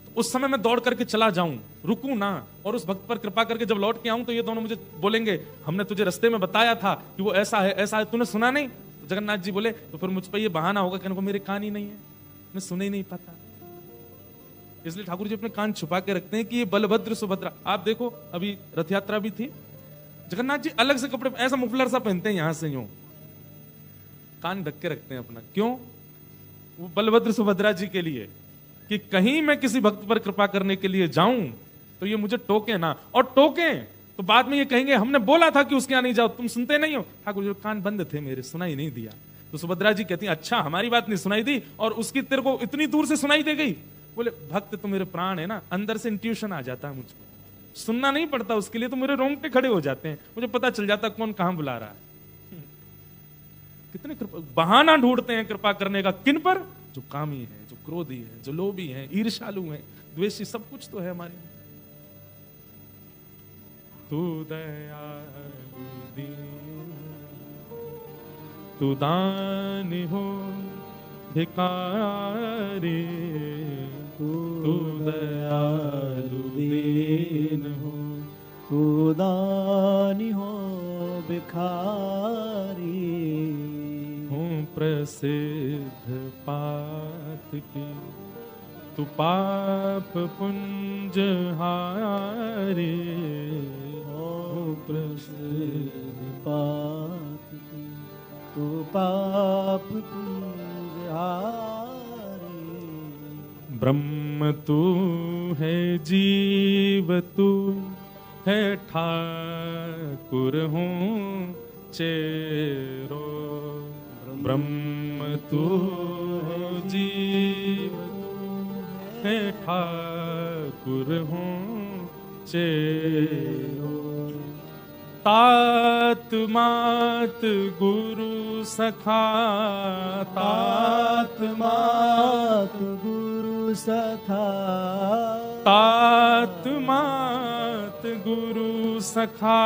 Speaker 1: तो उस समय मैं दौड़ करके चला जाऊं, रुकूं ना, और उस भक्त पर कृपा करके जब लौट के आऊं तो ये दोनों मुझे बोलेंगे हमने तुझे रास्ते में बताया था कि वो ऐसा है, ऐसा है, तूने सुना नहीं? तो जगन्नाथ जी बोले तो फिर मुझ पर ये बहाना होगा कि मेरे कान ही नहीं है, मैं सुन ही नहीं पाता। इसलिए ठाकुर जी अपने कान छुपा के रखते हैं कि ये बलभद्र सुभद्रा। आप देखो अभी रथ यात्रा भी थी, जगन्नाथ जी अलग से कपड़े ऐसा मुफलर सा पहनते हैं, यहां से यूं कान ढक के रखते हैं अपना। क्यों? वो बलभद्र सुभद्रा जी के लिए, कि कहीं मैं किसी भक्त पर कृपा करने के लिए जाऊं तो ये मुझे टोके ना, और टोके तो बाद में ये कहेंगे हमने बोला था कि उसके यहाँ नहीं जाओ, तुम सुनते नहीं हो। ठाकुर जी कान बंद थे मेरे, सुनाई नहीं दिया। तो सुभद्रा जी कहती अच्छा हमारी बात नहीं सुनाई दी और उसकी तेरे को इतनी दूर से सुनाई दे गई। बोले भक्त तो मेरे प्राण है ना, अंदर से इंट्यूशन आ जाता है मुझको, सुनना नहीं पड़ता उसके लिए, तो मेरे रोंगटे खड़े हो जाते हैं, मुझे पता चल जाता कौन कहां बुला रहा है। कितने बहाना ढूंढते हैं कृपा करने का, किन पर? जो कामी है, जो क्रोधी है, जो लोभी है, ईर्ष्यालु है, द्वेषी, सब कुछ तो है हमारे। तू दयालु दीन, तू दानी हो भिखारी, तू दयालु दीन हो,
Speaker 2: तू दानी हो भिखारी,
Speaker 1: हूँ प्रसिद्ध पात की, तू पाप पुंज हारी,
Speaker 2: हो प्रसिद्ध पात की, तू पाप पुंज हारी।
Speaker 1: ब्रह्म तू है, जीव तू है, ठाकुर हूँ चेरो। ब्रह्म तू है, जीव तू है, ठाकुर हूँ चेरो। तात मात गुरु सखा,
Speaker 2: तात मात गुरु सखा,
Speaker 1: तात मात गुरु सखा,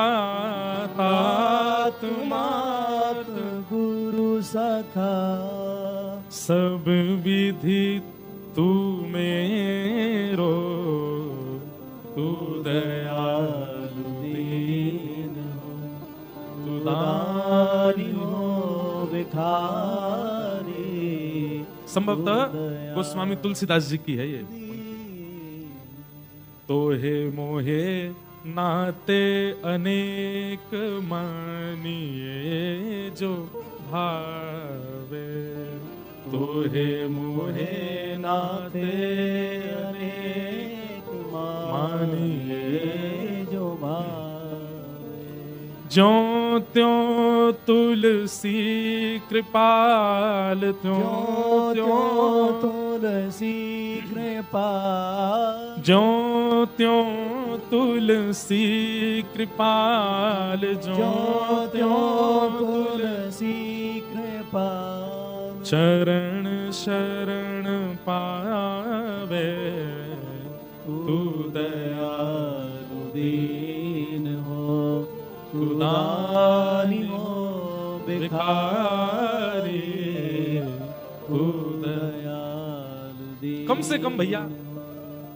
Speaker 1: तात
Speaker 2: मात गुरु सखा,
Speaker 1: सब विधि तू मेरो, तू दयालु दीन हो, तू
Speaker 2: दानी हो भिखारी।
Speaker 1: संभवतः गोस्वामी तुलसीदास जी की है ये। तोहे मोहे नाते अनेक मानिए जो भावे, तोहे मोहे नाते
Speaker 2: अनेक
Speaker 1: मानिए
Speaker 2: जो
Speaker 1: ज्यों त्यों तुलसी कृपाल, त्यों त्यों
Speaker 2: तुलसी कृपाल,
Speaker 1: ज्यों त्यों तुलसी कृपाल,
Speaker 2: ज्यों त्यों तुलसी कृपाल।
Speaker 1: चरण शरण पावे, तू दयालु दीन हो, तू दानी हो भिखारी, तू दयालु दीन। कम से कम भैया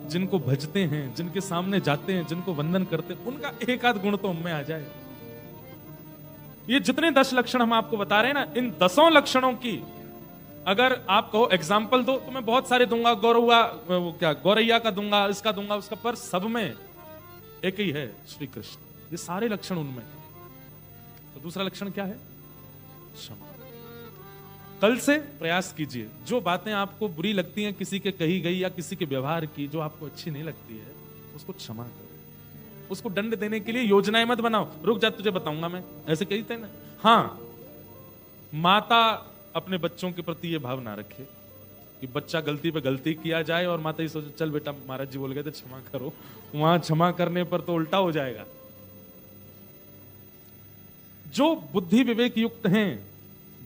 Speaker 1: जिनको भजते हैं, जिनके सामने जाते हैं, जिनको वंदन करते हैं, उनका एक आध गुण तो उनमें आ जाए। ये जितने 10 लक्षण हम आपको बता रहे हैं ना, इन 10 लक्षणों की अगर आप कहो एग्जाम्पल दो तो मैं बहुत सारे दूंगा, गौरवा वो क्या गौरैया का दूंगा, इसका दूंगा, उसका, पर सब में एक ही है, श्री कृष्ण। ये सारे लक्षण उनमें। तो दूसरा लक्षण क्या है? क्षमा। कल से प्रयास कीजिए, जो बातें आपको बुरी लगती हैं किसी के कही गई या किसी के व्यवहार की जो आपको अच्छी नहीं लगती है, उसको क्षमा करो। उसको दंड देने के लिए योजनाएं मत बनाओ, रुक जा तुझे बताऊंगा मैं, ऐसे कहते हैं ना। हाँ, माता अपने बच्चों के प्रति ये भाव ना रखे कि बच्चा गलती पे गलती किया जाए और माता ही सोचे चल बेटा महाराज जी बोल गए थे क्षमा करो, वहां क्षमा करने पर तो उल्टा हो जाएगा। जो बुद्धि विवेक युक्त हैं,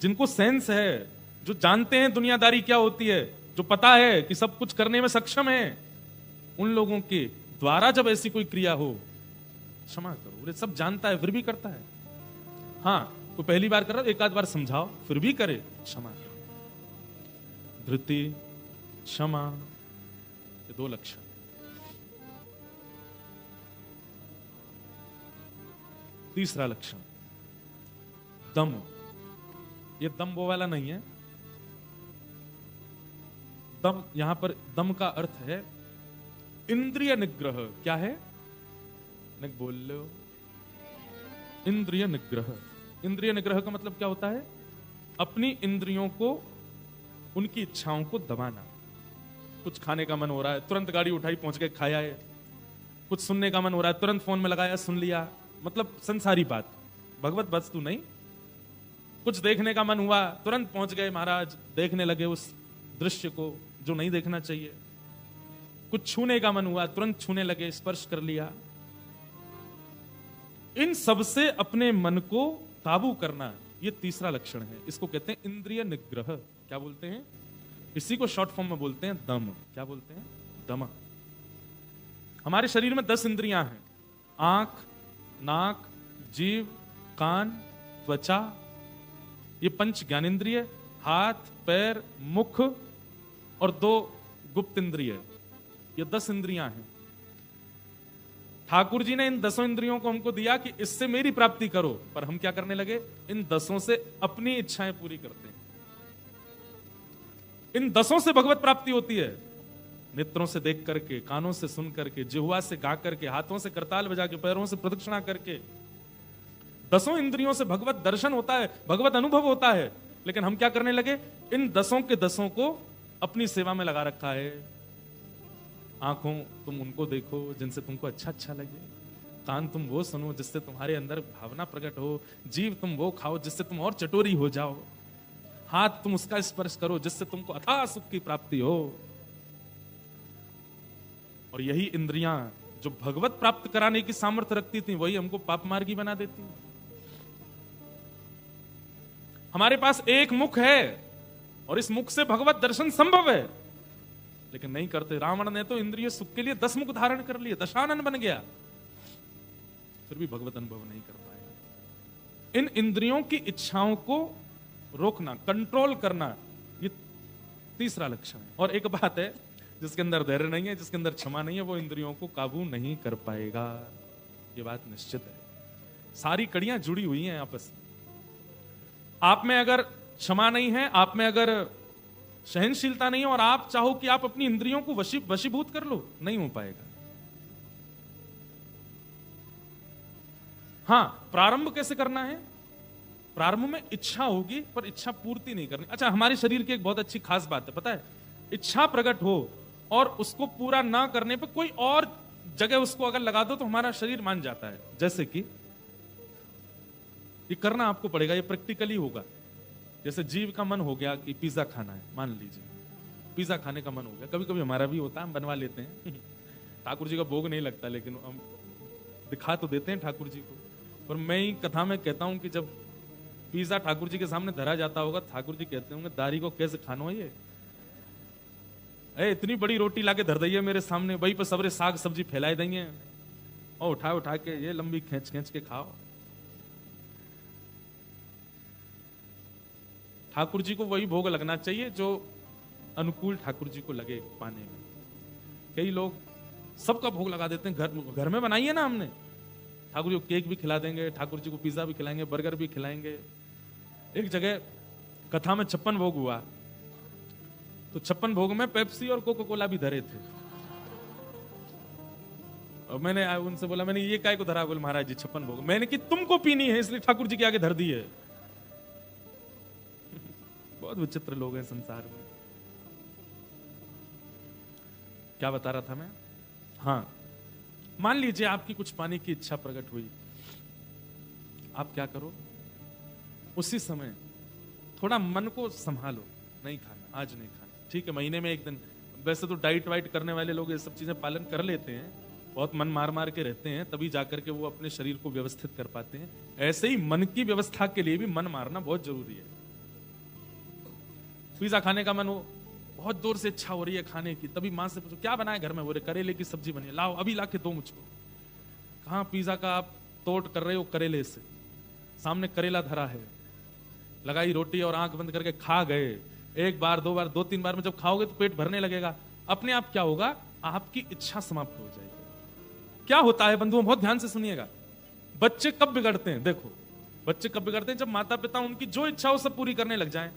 Speaker 1: जिनको सेंस है, जो जानते हैं दुनियादारी क्या होती है, जो पता है कि सब कुछ करने में सक्षम है, उन लोगों के द्वारा जब ऐसी कोई क्रिया हो, क्षमा करो। वो सब जानता है फिर भी करता है। हाँ, कोई पहली बार कर रहा है, एक आध बार समझाओ, फिर भी करे, क्षमा करो। धृति, क्षमा, ये 2 लक्षण। तीसरा लक्षण दम। ये दम वो वाला नहीं है। दम, यहां पर दम का अर्थ है इंद्रिय निग्रह। क्या है? बोल लो। इंद्रिय निग्रह। इंद्रिय निग्रह का मतलब क्या होता है? अपनी इंद्रियों को, उनकी इच्छाओं को दबाना। कुछ खाने का मन हो रहा है, तुरंत गाड़ी उठाई, पहुंच के खाया है। कुछ सुनने का मन हो रहा है, तुरंत फोन में लगाया, सुन लिया, मतलब संसारी बात, भगवत वस्तु नहीं। कुछ देखने का मन हुआ, तुरंत पहुंच गए महाराज, देखने लगे उस दृश्य को जो नहीं देखना चाहिए। कुछ छूने का मन हुआ, तुरंत छूने लगे, स्पर्श कर लिया। इन सब से अपने मन को काबू करना, ये तीसरा लक्षण है। इसको कहते हैं इंद्रिय निग्रह। क्या बोलते हैं? इसी को शॉर्ट फॉर्म में बोलते हैं दम। क्या बोलते हैं? दम। हमारे शरीर में 10 इंद्रियां हैं, आंख, नाक, जीव, कान, त्वचा, ये 5 ज्ञानेंद्रिय, हाथ, पैर, मुख और 2 गुप्त इंद्रिय, ये 10 इंद्रियां हैं। ठाकुर जी ने इन 10 इंद्रियों को हमको दिया कि इससे मेरी प्राप्ति करो, पर हम क्या करने लगे? इन 10 से अपनी इच्छाएं पूरी करते हैं। इन 10 से भगवत प्राप्ति होती है, नेत्रों से देख करके, कानों से सुन करके, जिह्वा से गा करके, हाथों से करताल बजा के, पैरों से प्रदक्षिणा करके। 10 इंद्रियों से भगवत दर्शन होता है, भगवत अनुभव होता है। लेकिन हम क्या करने लगे? इन 10 के 10 को अपनी सेवा में लगा रखा है। आंखों तुम उनको देखो जिनसे तुमको अच्छा लगे, कान तुम वो सुनो जिससे तुम्हारे अंदर भावना प्रकट हो, जीव तुम वो खाओ जिससे तुम और चटोरी हो जाओ, हाथ तुम उसका स्पर्श करो जिससे तुमको अथाह सुख की प्राप्ति हो। और यही इंद्रियां जो भगवत प्राप्त कराने की सामर्थ्य रखती थी, वही हमको पाप मार्गी बना देती। हमारे पास एक मुख है और इस मुख से भगवत दर्शन संभव है, लेकिन नहीं करते। रावण ने तो इंद्रिय सुख के लिए 10 मुख धारण कर लिए, दशानन बन गया, फिर भी भगवत अनुभव नहीं कर पाया। इन इंद्रियों की इच्छाओं को रोकना, कंट्रोल करना, ये तीसरा लक्षण है। और एक बात है, जिसके अंदर धैर्य नहीं है, जिसके अंदर क्षमा नहीं है, वो इंद्रियों को काबू नहीं कर पाएगा, ये बात निश्चित है। सारी कड़ियां जुड़ी हुई हैं आपस में। आप में अगर क्षमा नहीं है, आप में अगर सहनशीलता नहीं है, और आप चाहो कि आप अपनी इंद्रियों को वशीभूत कर लो, नहीं हो पाएगा। हां, प्रारंभ कैसे करना है? प्रारंभ में इच्छा होगी, पर इच्छा पूर्ति नहीं करनी। अच्छा, हमारे शरीर की एक बहुत अच्छी खास बात है, पता है? इच्छा प्रकट हो और उसको पूरा ना करने पर कोई और जगह उसको अगर लगा दो तो हमारा शरीर मान जाता है। जैसे कि ये करना आपको पड़ेगा, ये प्रैक्टिकली होगा। जैसे जीव का मन हो गया कि पिज्जा खाना है, मान लीजिए पिज्जा खाने का मन हो गया, कभी कभी हमारा भी होता है, हम बनवा लेते हैं। ठाकुर जी का भोग नहीं लगता, लेकिन हम दिखा तो देते हैं ठाकुर जी को। और मैं ही कथा में कहता हूं कि जब पिज्जा ठाकुर जी के सामने धरा जाता होगा, ठाकुर जी कहते होंगे, दारी को कैसे खाना है ये, इतनी बड़ी रोटी लाके धर दी है मेरे सामने, वही पर सबरे साग सब्जी फैलाए देंगे और उठा उठा के ये लंबी खींच खींच के खाओ। ठाकुर जी को वही भोग लगना चाहिए जो अनुकूल ठाकुर जी को लगे पाने में। कई लोग सबका भोग लगा देते हैं, घर में बनाइए ना, हमने ठाकुर जी को केक भी खिला देंगे, ठाकुर जी को पिज्जा भी खिलाएंगे, बर्गर भी खिलाएंगे। एक जगह कथा में 56 भोग हुआ, तो 56 भोग में पेप्सी और कोका कोला भी धरे थे। और मैंने उनसे बोला, मैंने ये काय को धरा? बोले महाराज जी 56 भोग, मैंने कि तुमको पीनी है इसलिए ठाकुर जी के आगे धर दी है। बहुत विचित्र लोग हैं संसार में। क्या बता रहा था मैं? हाँ, मान लीजिए आपकी कुछ पाने की इच्छा प्रकट हुई, आप क्या करो? उसी समय थोड़ा मन को संभालो, नहीं खाना, आज नहीं खाना, ठीक है, महीने में एक दिन। वैसे तो डाइट वाइट करने वाले लोग ये सब चीजें पालन कर लेते हैं, बहुत मन मार मार के रहते हैं, तभी जाकर के वो अपने शरीर को व्यवस्थित कर पाते हैं। ऐसे ही मन की व्यवस्था के लिए भी मन मारना बहुत जरूरी है। पिज्जा खाने का मन हो, बहुत दूर से इच्छा हो रही है खाने की, तभी मां से पूछो क्या बनाए घर में? बोले करेले की सब्जी बनी, लाओ अभी लाके दो मुझको। कहां पिज्जा का आप तोड़ कर रहे हो? करेले से। सामने करेला धरा है, लगाई रोटी और आंख बंद करके खा गए। एक बार, 2 बार, 2-3 बार में जब खाओगे तो पेट भरने लगेगा, अपने आप क्या होगा? आपकी इच्छा समाप्त हो जाएगी। क्या होता है बंधुओं, बहुत ध्यान से सुनिएगा। बच्चे कब बिगड़ते हैं? देखो, बच्चे कब बिगड़ते हैं? जब माता पिता उनकी जो इच्छा हो सब पूरी करने लग जाएं।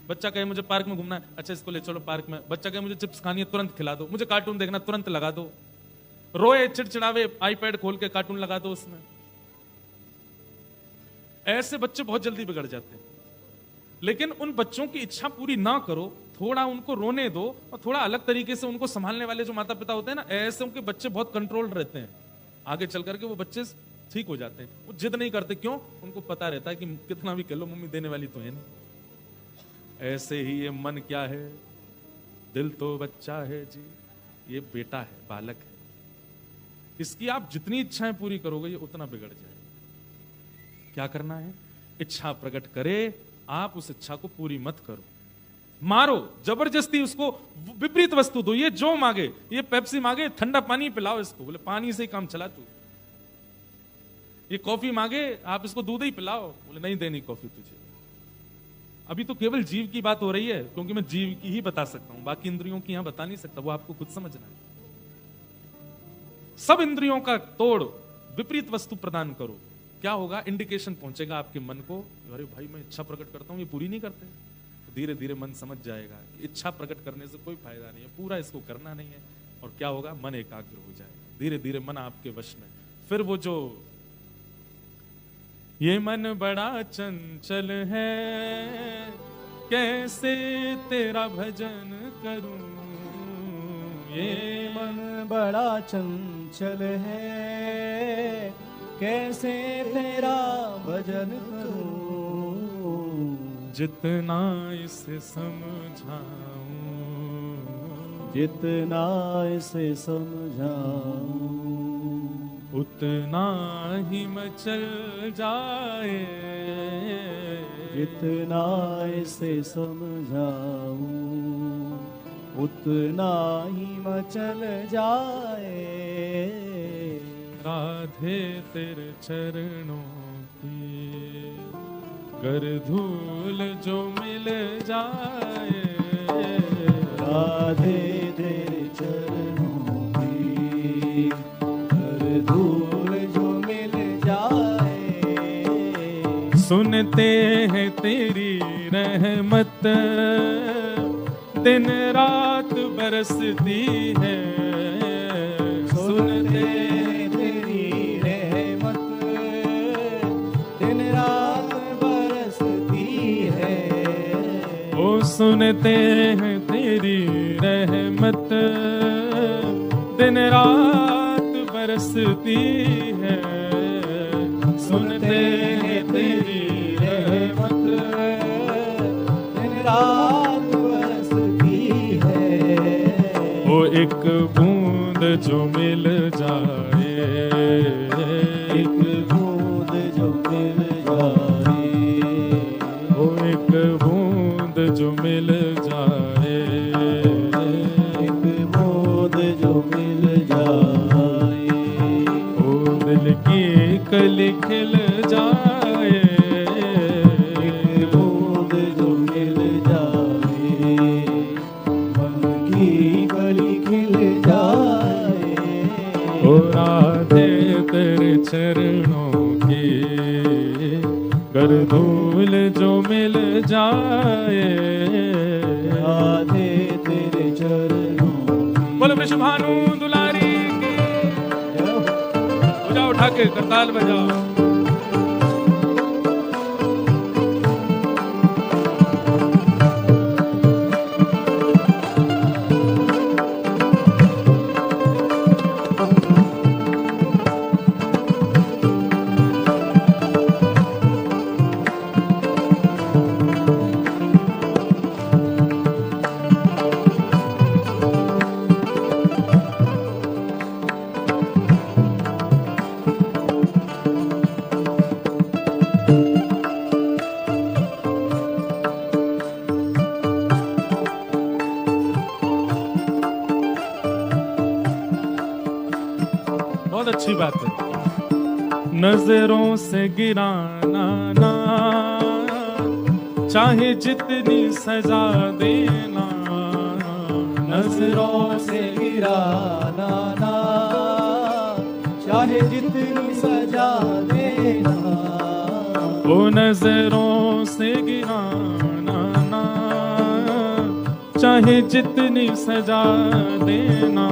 Speaker 1: बच्चा कहे मुझे पार्क में घूमना है, अच्छा इसको ले चलो पार्क में। बच्चा कहे मुझे चिप्स खानी है, तुरंत खिला दो। मुझे कार्टून देखना, तुरंत लगा दो। रोए चिड़चिड़ावे, आईपैड खोल के कार्टून लगा दो उसमें। ऐसे बच्चे बहुत जल्दी बिगड़ जाते हैं। लेकिन उन बच्चों की इच्छा पूरी ना करो, थोड़ा उनको रोने दो और थोड़ा अलग तरीके से उनको संभालने वाले जो माता पिता होते हैं ना, ऐसे उनके बच्चे बहुत कंट्रोल रहते हैं, आगे चल करके वो बच्चे ठीक हो जाते हैं। वो जिद नहीं करते, क्यों? उनको पता रहता है कि कितना भी कर लो मम्मी देने वाली तो है नहीं। ऐसे ही ये मन क्या है, दिल तो बच्चा है जी, ये बेटा है, बालक है, इसकी आप जितनी इच्छाएं पूरी करोगे ये उतना बिगड़ जाएगा। क्या करना है? इच्छा प्रकट करे, आप उस इच्छा को पूरी मत करो, मारो जबरदस्ती उसको विपरीत वस्तु दो। ये जो मांगे, ये पेप्सी मांगे, ठंडा पानी पिलाओ इसको, बोले पानी से ही काम चला तू। ये कॉफी मांगे, आप इसको दूध ही पिलाओ, बोले नहीं देनी कॉफी तुझे। अभी तो केवल जीव की बात हो रही है, क्योंकि मैं जीव की ही बता सकता हूं, बाकी इंद्रियों की यहां बता नहीं सकता, वो आपको खुद समझना है। सब इंद्रियों का तोड़, विपरीत वस्तु प्रदान करो, क्या होगा? इंडिकेशन पहुंचेगा आपके मन को, अरे भाई मैं इच्छा प्रकट करता हूं, ये पूरी नहीं करते। तो धीरे धीरे मन समझ जाएगा कि इच्छा प्रकट करने से कोई फायदा नहीं है, पूरा इसको करना नहीं है। और क्या होगा? मन एकाग्र हो जाएगा, धीरे धीरे मन आपके वश में। फिर वो जो ये मन बड़ा चंचल है, कैसे तेरा भजन करूं,
Speaker 2: ये मन बड़ा चंचल है, कैसे तेरा भजन करूं,
Speaker 1: जितना इसे समझाऊं,
Speaker 2: जितना इसे समझाऊं,
Speaker 1: उतना ही मचल जाए,
Speaker 2: जितना इसे समझाऊं, उतना ही मचल जाए।
Speaker 1: राधे तेरे चरणों की गर धूल जो मिल जाए,
Speaker 2: राधे तेरे चरणों की गर धूल जो मिल जाए।
Speaker 1: सुनते हैं तेरी रहमत, दिन रात बरसती है,
Speaker 2: सुनते तेरी रहमत, दिन रात बरसती है।
Speaker 1: ओ सुनते हैं तेरी रहमत, दिन रात बरसती है, सुनते हैं तेरी रहमत,
Speaker 2: दिन रात बरसती है।
Speaker 1: ओ एक बूंद जो मिल जाए,
Speaker 2: एक बूंद जो मिल जाए,
Speaker 1: ओ एक बूंद जो मिल जाए,
Speaker 2: एक बूंद जो मिल जाए,
Speaker 1: ओ दिल की कली खिल जाए,
Speaker 2: एक बूंद जो मिल जाए, मन की कली खिल जाए।
Speaker 1: ओ राधे तेरे चरणों की गर धूल जो मिल जाए,
Speaker 2: राधे तेरे चरणों की।
Speaker 1: बोलो वृषभानु दुलारी की, पूजा उठा के करताल बजाओ। बहुत अच्छी बात है। नजरों से गिराना ना, चाहे जितनी सजा देना,
Speaker 2: नजरों से गिराना ना, चाहे जितनी सजा देना।
Speaker 1: ओ नजरों से गिराना ना, चाहे जितनी सजा देना,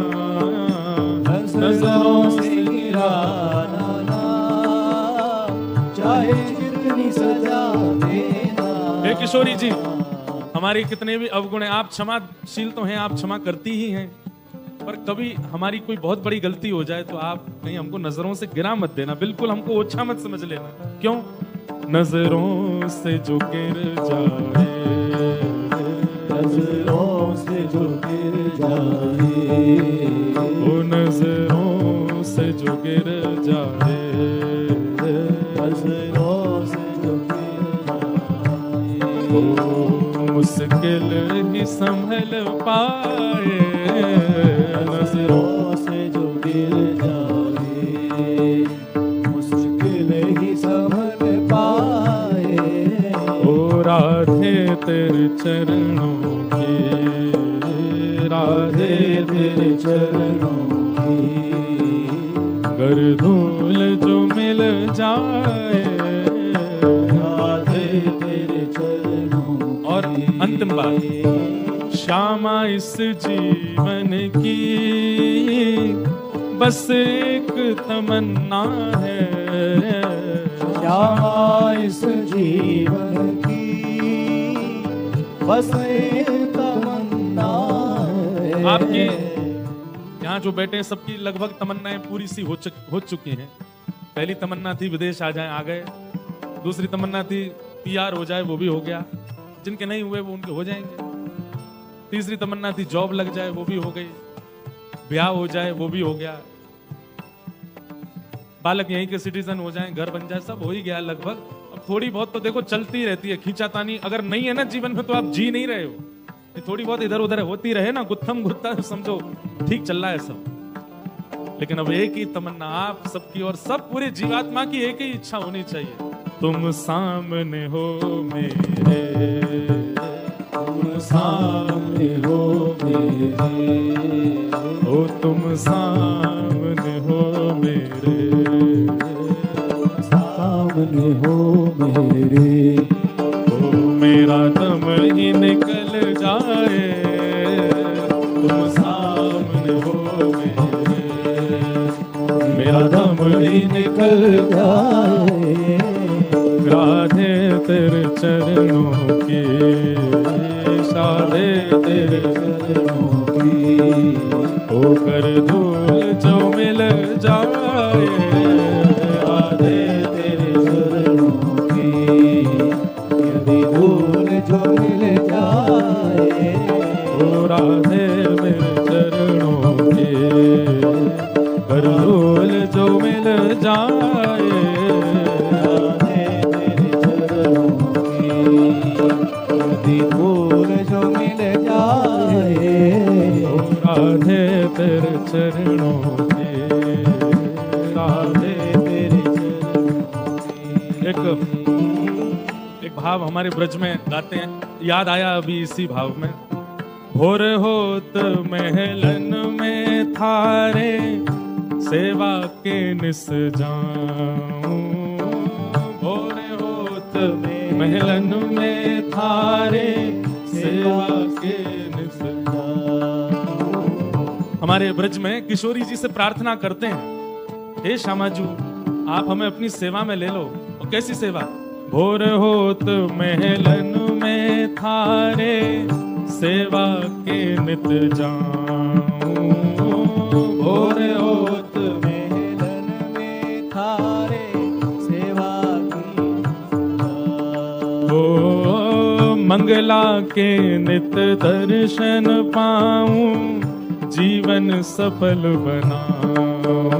Speaker 2: नजरों से गिराना ना, चाहे जितनी सजा देना।
Speaker 1: हे किशोरी जी, हमारे कितने भी अवगुण हैं, आप क्षमाशील तो हैं, आप क्षमा करती ही हैं, पर कभी हमारी कोई बहुत बड़ी गलती हो जाए तो आप कहीं हमको नजरों से गिरा मत देना, बिल्कुल हमको ओछा मत समझ लेना। क्यों? नजरों से जो गिर जाए,
Speaker 2: नजरों से जो गिर जाए,
Speaker 1: वो नजरों से जो गिर जाए,
Speaker 2: नजरों से जो गिर जाए,
Speaker 1: वो मुश्किल ही संभल पाए।
Speaker 2: नजरों से जो गिर जाए, मुश्किल ही संभल पाए।
Speaker 1: ओ राधे तेरे चरणों की, राधे तेरे चरणों
Speaker 2: की,
Speaker 1: गर धूल जो मिल जाए,
Speaker 2: राधे तेरे चरणों।
Speaker 1: और अंतिम बात, श्यामा इस जीवन की बस एक तमन्ना है,
Speaker 2: श्यामा इस जीवन की बस एक तमन्ना है।
Speaker 1: आपकी यहाँ जो बैठे हैं सबकी लगभग तमन्नाएं पूरी सी हो चुकी हैं। पहली तमन्ना थी विदेश आ जाएं, आ गए। दूसरी तमन्ना थी पीआर हो जाए, वो भी हो गया। जिनके नहीं हुए वो उनके हो जाएंगे। तीसरी तमन्ना थी जॉब लग जाए, वो भी हो गई। ब्याह हो जाए, वो भी हो गया। बालक यहीं के सिटीजन हो जाएं, घर बन जाए, सब हो ही गया लगभग। अब थोड़ी बहुत तो देखो चलती रहती है, खींचातानी अगर नहीं है ना जीवन में तो आप जी नहीं रहे हो। ये थोड़ी बहुत इधर उधर होती रहे ना, गुत्थम गुत्ता, समझो ठीक चल रहा है सब। लेकिन अब एक ही तमन्ना आप सबकी और सब पूरे जीवात्मा की एक ही इच्छा होनी चाहिए, तुम सामने हो मेरे,
Speaker 2: तुम सामने हो मेरे,
Speaker 1: ओ तुम सामने हो मेरे,
Speaker 2: सामने हो मेरे।
Speaker 1: ओ मेरा दम ही निकल जाए, तुम सामने हो मेरे, मेरा दम ही निकल
Speaker 2: जाए।
Speaker 1: राधे तेरे चरणों की, राधे तेरे
Speaker 2: चरणों की,
Speaker 1: ओ कर धूल जो मिल जाए,
Speaker 2: राधे तेरे चरणों की, यदि धूल जो मिल जाए।
Speaker 1: ओ राधे मेरे चरणों की, कर धूल जो मिल जाए,
Speaker 2: राधे तेरे चरणों की, यदि धूल जो मिल जाए।
Speaker 1: ओ राधे तेरे चरणों की, राधे
Speaker 2: तेरे चरणों की।
Speaker 1: एक भाव हमारे ब्रज में गाते हैं, याद आया अभी इसी भाव में। भोर होत महलन में थारे, सेवा के निस जाऊं। भोर होत महलन में थारे, सेवा के निस जाऊं। हमारे ब्रज में किशोरी जी से प्रार्थना करते हैं, हे श्यामाजू आप हमें अपनी सेवा में ले लो। और कैसी सेवा? भोर होत महलन में थारे, सेवा के नित जाऊं। भोर होत
Speaker 2: महलन में थारे, सेवा की
Speaker 1: ओ मंगला के नित दर्शन पाऊं, जीवन सफल बनाऊं।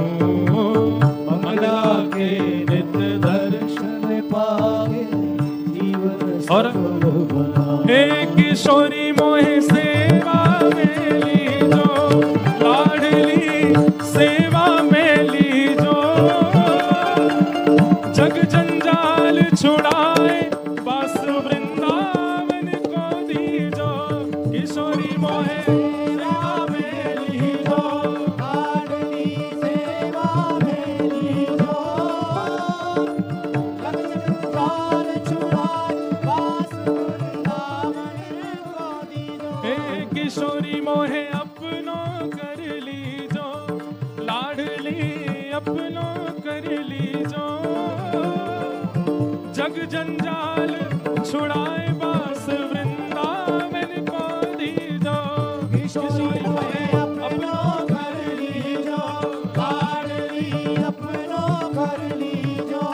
Speaker 2: मंगला के नित दर्शन पाए, जीवन
Speaker 1: और
Speaker 2: सफल बनाए।
Speaker 1: हे किशोरी मोहे सेवा में लीजो, लाडली सेवा में लीजो। जग जंजाल छुड़ाए, बस वृंदावन को दीजो। किशोरी मोहे सेवा में लीजो,
Speaker 2: लाडली सेवा में लीजो। जग जंजाल छुड़ाए, बस वृंदावन को दीजो।
Speaker 1: हे किशोरी मोहे अपनों कर लीजो, लाडली अपनों कर लीजो। जग जंजाल छुड़ाए, बास वृंदावन
Speaker 2: किशोरी मोहे अपनो कर लीजो, लाडली अपनो कर लीजो।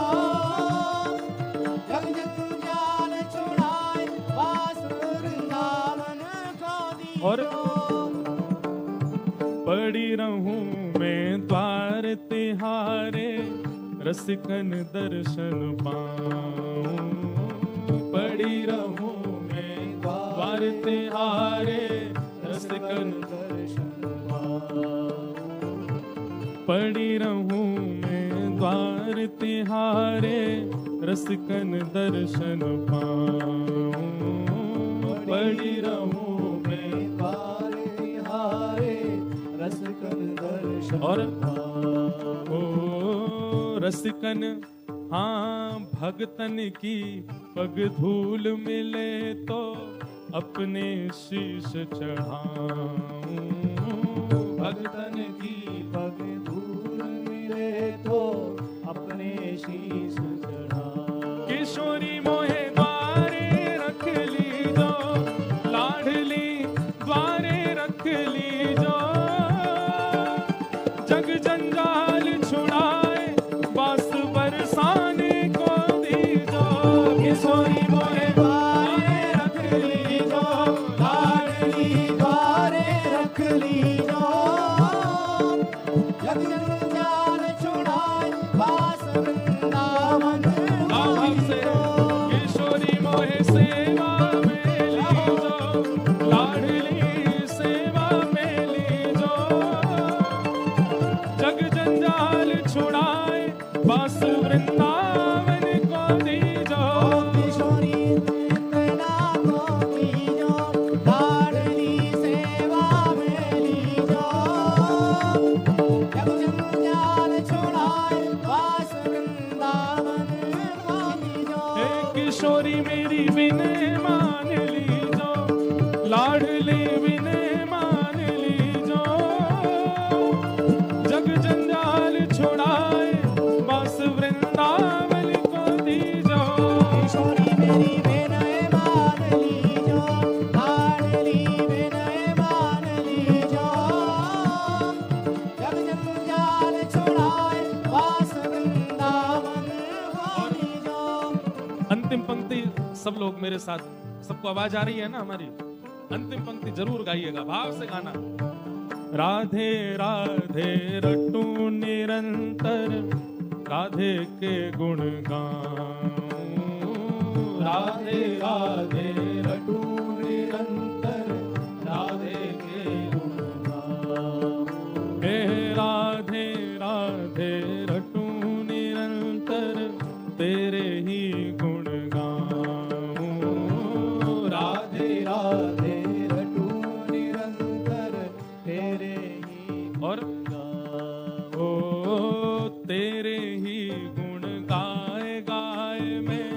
Speaker 2: जग जंजाल छुड़ाए वास वृंदावन को दीजो।
Speaker 1: और पड़ी रहूं मैं द्वार तिहारे, रसिकन दर्शन पाऊं। पड़ी रहूं मैं द्वार तिहारे, रसिकन
Speaker 2: दर्शन पाऊं।
Speaker 1: पड़ी रहूं मैं द्वार तिहारे, रसिकन दर्शन पाऊं। पड़ी रहूं मैं
Speaker 2: द्वार तिहारे, रसिकन दर्शन
Speaker 1: और
Speaker 2: पाऊं।
Speaker 1: ओ रसिकन हाँ भगतन की पग धूल मिले तो अपने शीश चढ़ाऊं।
Speaker 2: भगतन की पग धूल मिले तो अपने शीश चढ़ाऊं।
Speaker 1: किशोरी मोहे द्वारे रख लीजो, लाडली द्वारे रख लीजो। जग जंजाल छुड़ाए बास बरसाने को दीजो।
Speaker 2: किशोरी मोहे द्वारे रख लीजो, लाडली द्वारे रख लीजो। जग जंजाल छुड़ाए वास वृंदावन को दीजो।
Speaker 1: किशोरी मोहे सेवा में लीजो, लाडली सेवा में लीजो। जग जंजाल छुड़ाए बास वृंदावन को दीजो।
Speaker 2: किशोरी इतना को दीजो, लाडली सेवा में लीजो। जग जंजाल छुड़ाए वास वृंदावन को दीजो।
Speaker 1: हे किशोरी मेरी विनय मान लीजो, लाडली विनय मान लीजो। जग जंजाल छुड़ाए बस वृंदावन को दीजो।
Speaker 2: किशोरी मेरी विनय मान लीजो, लाडली विनय मान लीजो। जग जंजाल छुड़ाए वास वृंदावन को दीजो।
Speaker 1: अंतिम पंक्ति सब लोग मेरे साथ, सबको आवाज आ रही है ना हमारी? अंतिम पंक्ति जरूर गाइएगा, भाव से गाना। राधे राधे रटू निरंतर, राधे के गुण गाऊं। राधे राधे
Speaker 2: रटू निरंतर, राधे के गुण गाऊं।
Speaker 1: हे राधे राधे रटू निरंतर, तेरे ही गुण गाऊं।
Speaker 2: राधे राधे रटू निरंतर, तेरे ही
Speaker 1: और
Speaker 2: गाऊं।
Speaker 1: ओ तेरे ही गुण गाए गाए मैं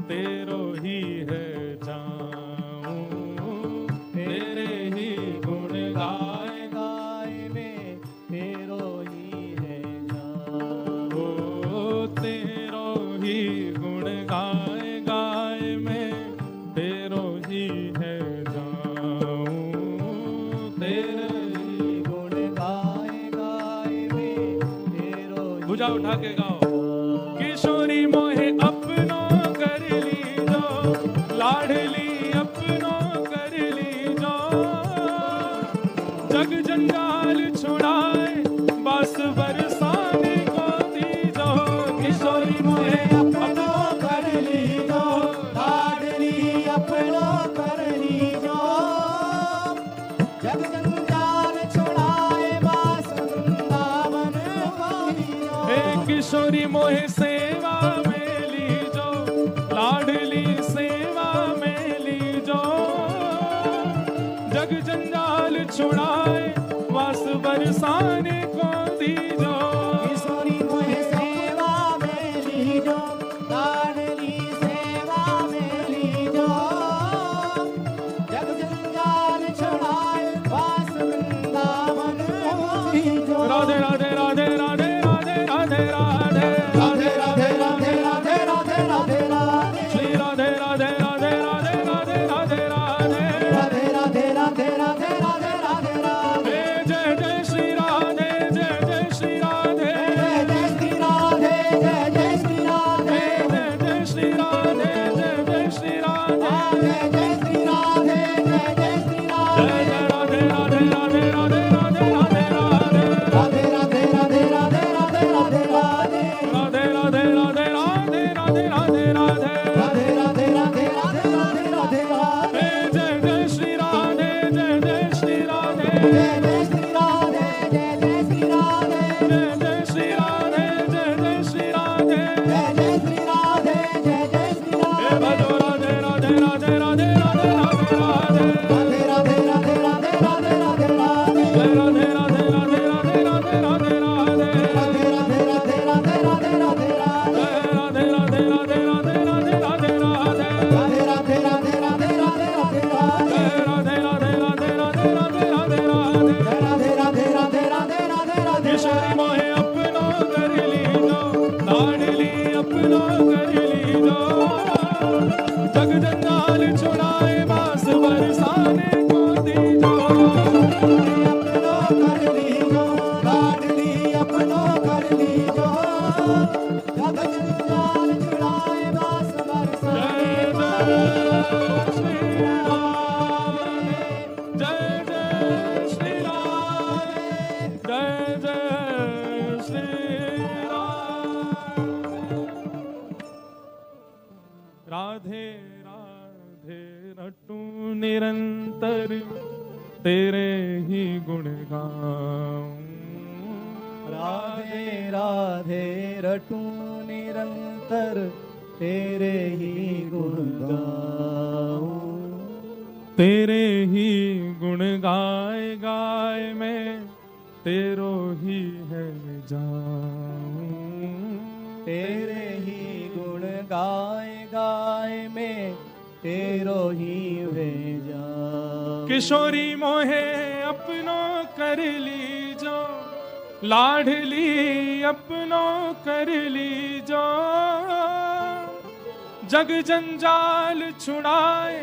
Speaker 1: तेरो ही है जाऊं। तेरे ही गुण गाए
Speaker 2: गाए में तेरो ही है जान।
Speaker 1: ओ तेरो ही गुण गाए गाए मैं तेरो ही है जाऊं। तेरे
Speaker 2: ही गुण गाए गाए में तेरो ही
Speaker 1: भुजा उठा के गाओ। किशोरी मोहे अपनो कर लीजो, लाडली अपनो कर लीजो। जग जंजाल छुड़ाए बस बरसाने को दीजो।
Speaker 2: किशोरी मोहे अपनो कर लीजो, लाडली अपनो कर लीजो। जग जंजाल छुड़ाए वास वृंदावन को दीजो।
Speaker 1: हे किशोरी मोहे सेवा में लीजो, लाडली सेवा में लीजो। जग जंजाल छुड़ाए वास बरसाने को दीजो।
Speaker 2: किशोरी मोहे सेवा में लीजो, लाडली सेवा में लीजो। जग जंजाल छुड़ाए वास वृंदावन को दीजो।
Speaker 1: राधे राधे राधे राधे राधे राधे राधे
Speaker 2: राधे राधे राधे राधे राधे राधे राधे।
Speaker 1: श्री राधे राधे राधे राधे राधे राधे राधे
Speaker 2: राधे राधे राधे राधे राधे राधे
Speaker 1: राधे राधे रटू निरंतर तेरे ही गुण गाऊं।
Speaker 2: राधे राधे रटूं निरंतर तेरे ही गुण गाऊं।
Speaker 1: तेरे ही गुण गाए गाए मैं तेरो ही है जाऊं।
Speaker 2: तेरे ही गुण गाए गाए मैं तेरो ही वे जाऊं।
Speaker 1: किशोरी मोहे अपनो कर लीजो, लाडली अपनो कर लीजो। जग जंजाल छुड़ाए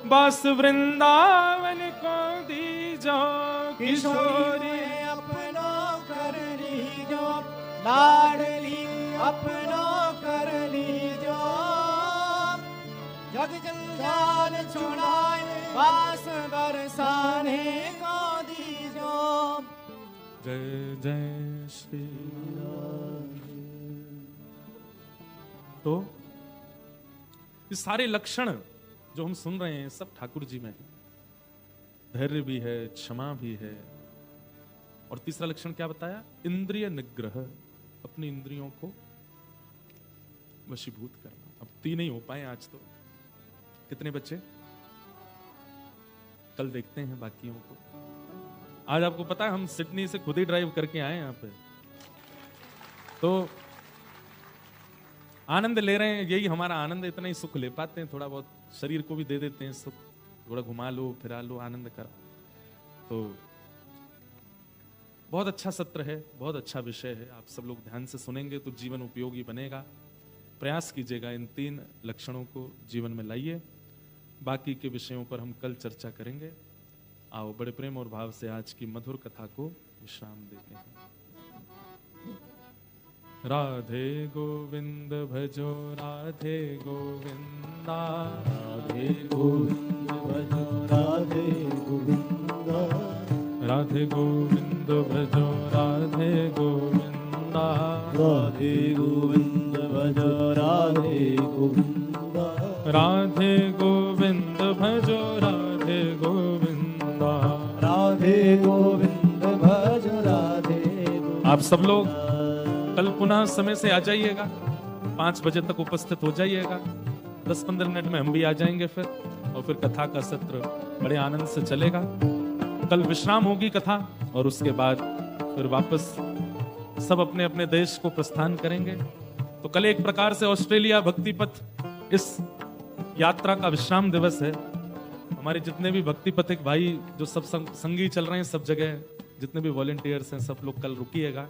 Speaker 1: बस वृंदावन को दीजो।
Speaker 2: किशोरी अपनो कर लीजो, लाडली अपनो कर लीजो। जग जंजाल छुड़ाए बास बरसाने को दीजो।
Speaker 1: जय जय श्री राम। तो ये सारे लक्षण जो हम सुन रहे हैं सब ठाकुर जी में है। धैर्य भी है, क्षमा भी है, और तीसरा लक्षण क्या बताया? इंद्रिय निग्रह, अपनी इंद्रियों को वशीभूत करना। अब 3 ही हो पाए आज तो। कितने बच्चे? कल देखते हैं बाकियों को। आज आपको पता है हम सिडनी से खुद ही ड्राइव करके आए यहाँ पे, तो आनंद ले रहे हैं। यही हमारा आनंद, इतना ही सुख ले पाते हैं। थोड़ा बहुत शरीर को भी दे देते हैं सुख, थोड़ा घुमा लो फिरा लो, आनंद करो। तो बहुत अच्छा सत्र है, बहुत अच्छा विषय है। आप सब लोग ध्यान से सुनेंगे तो जीवन उपयोगी बनेगा। प्रयास कीजिएगा इन 3 लक्षणों को जीवन में लाइए। बाकी के विषयों पर हम कल चर्चा करेंगे। आओ बड़े प्रेम और भाव से आज की मधुर कथा को विश्राम देते हैं। राधे गोविंद भजो राधे गोविंदा,
Speaker 2: राधे गोविंद भजो राधे गोविंदा।
Speaker 1: राधे गोविंद भजो राधे गोविंदा।
Speaker 2: राधे गोविंद भजो राधे गोविंदा।
Speaker 1: राधे गोविंद भजो राधे गोविंदा।
Speaker 2: राधे गोविंद भजो राधे गोविंदा।
Speaker 1: आप सब लोग कल पुनः समय से आ जाइएगा, 5 बजे तक उपस्थित हो जाइएगा। 10-15 मिनट में हम भी आ जाएंगे फिर, और फिर कथा का सत्र बड़े आनंद से चलेगा। कल विश्राम होगी कथा, और उसके बाद फिर वापस सब अपने अपने देश को प्रस्थान करेंगे। तो कल एक प्रकार से ऑस्ट्रेलिया भक्ति पथ इस यात्रा का विश्राम दिवस है। हमारे जितने भी भक्ति पथिक भाई जो सब संगी चल रहे हैं सब जगह, जितने भी वॉलंटियर्स हैं, सब लोग कल रुकिएगा।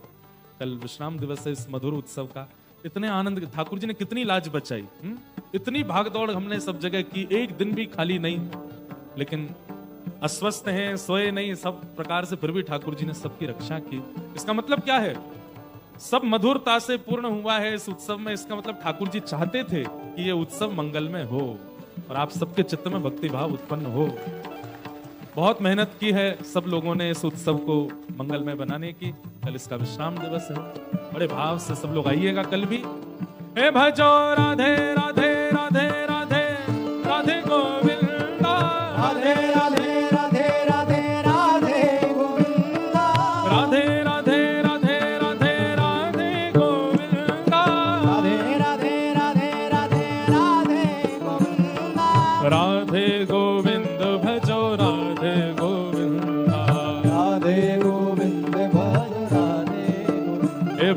Speaker 1: कल विश्राम दिवस है इस मधुर उत्सव का। इतने आनंद ठाकुर जी ने कितनी लाज बचाई, इतनी भागदौड़ हमने सब जगह की, एक दिन भी खाली नहीं। लेकिन अस्वस्थ हैं, सोए नहीं, सब प्रकार से फिर भी ठाकुर जी ने सबकी रक्षा की। इसका मतलब क्या है? सब मधुरता से पूर्ण हुआ है इस उत्सव में। इसका मतलब ठाकुर जी चाहते थे कि ये उत्सव मंगलमय हो और आप सबके चित्त में भक्ति भाव उत्पन्न हो। बहुत मेहनत की है सब लोगों ने इस उत्सव को मंगलमय बनाने की। कल इसका विश्राम दिवस है। बड़े भाव से सब लोग आइएगा कल भी। हे भजो राधे राधे राधे राधे राधे गोविंदा।
Speaker 2: राधे राधे राधे राधे राधे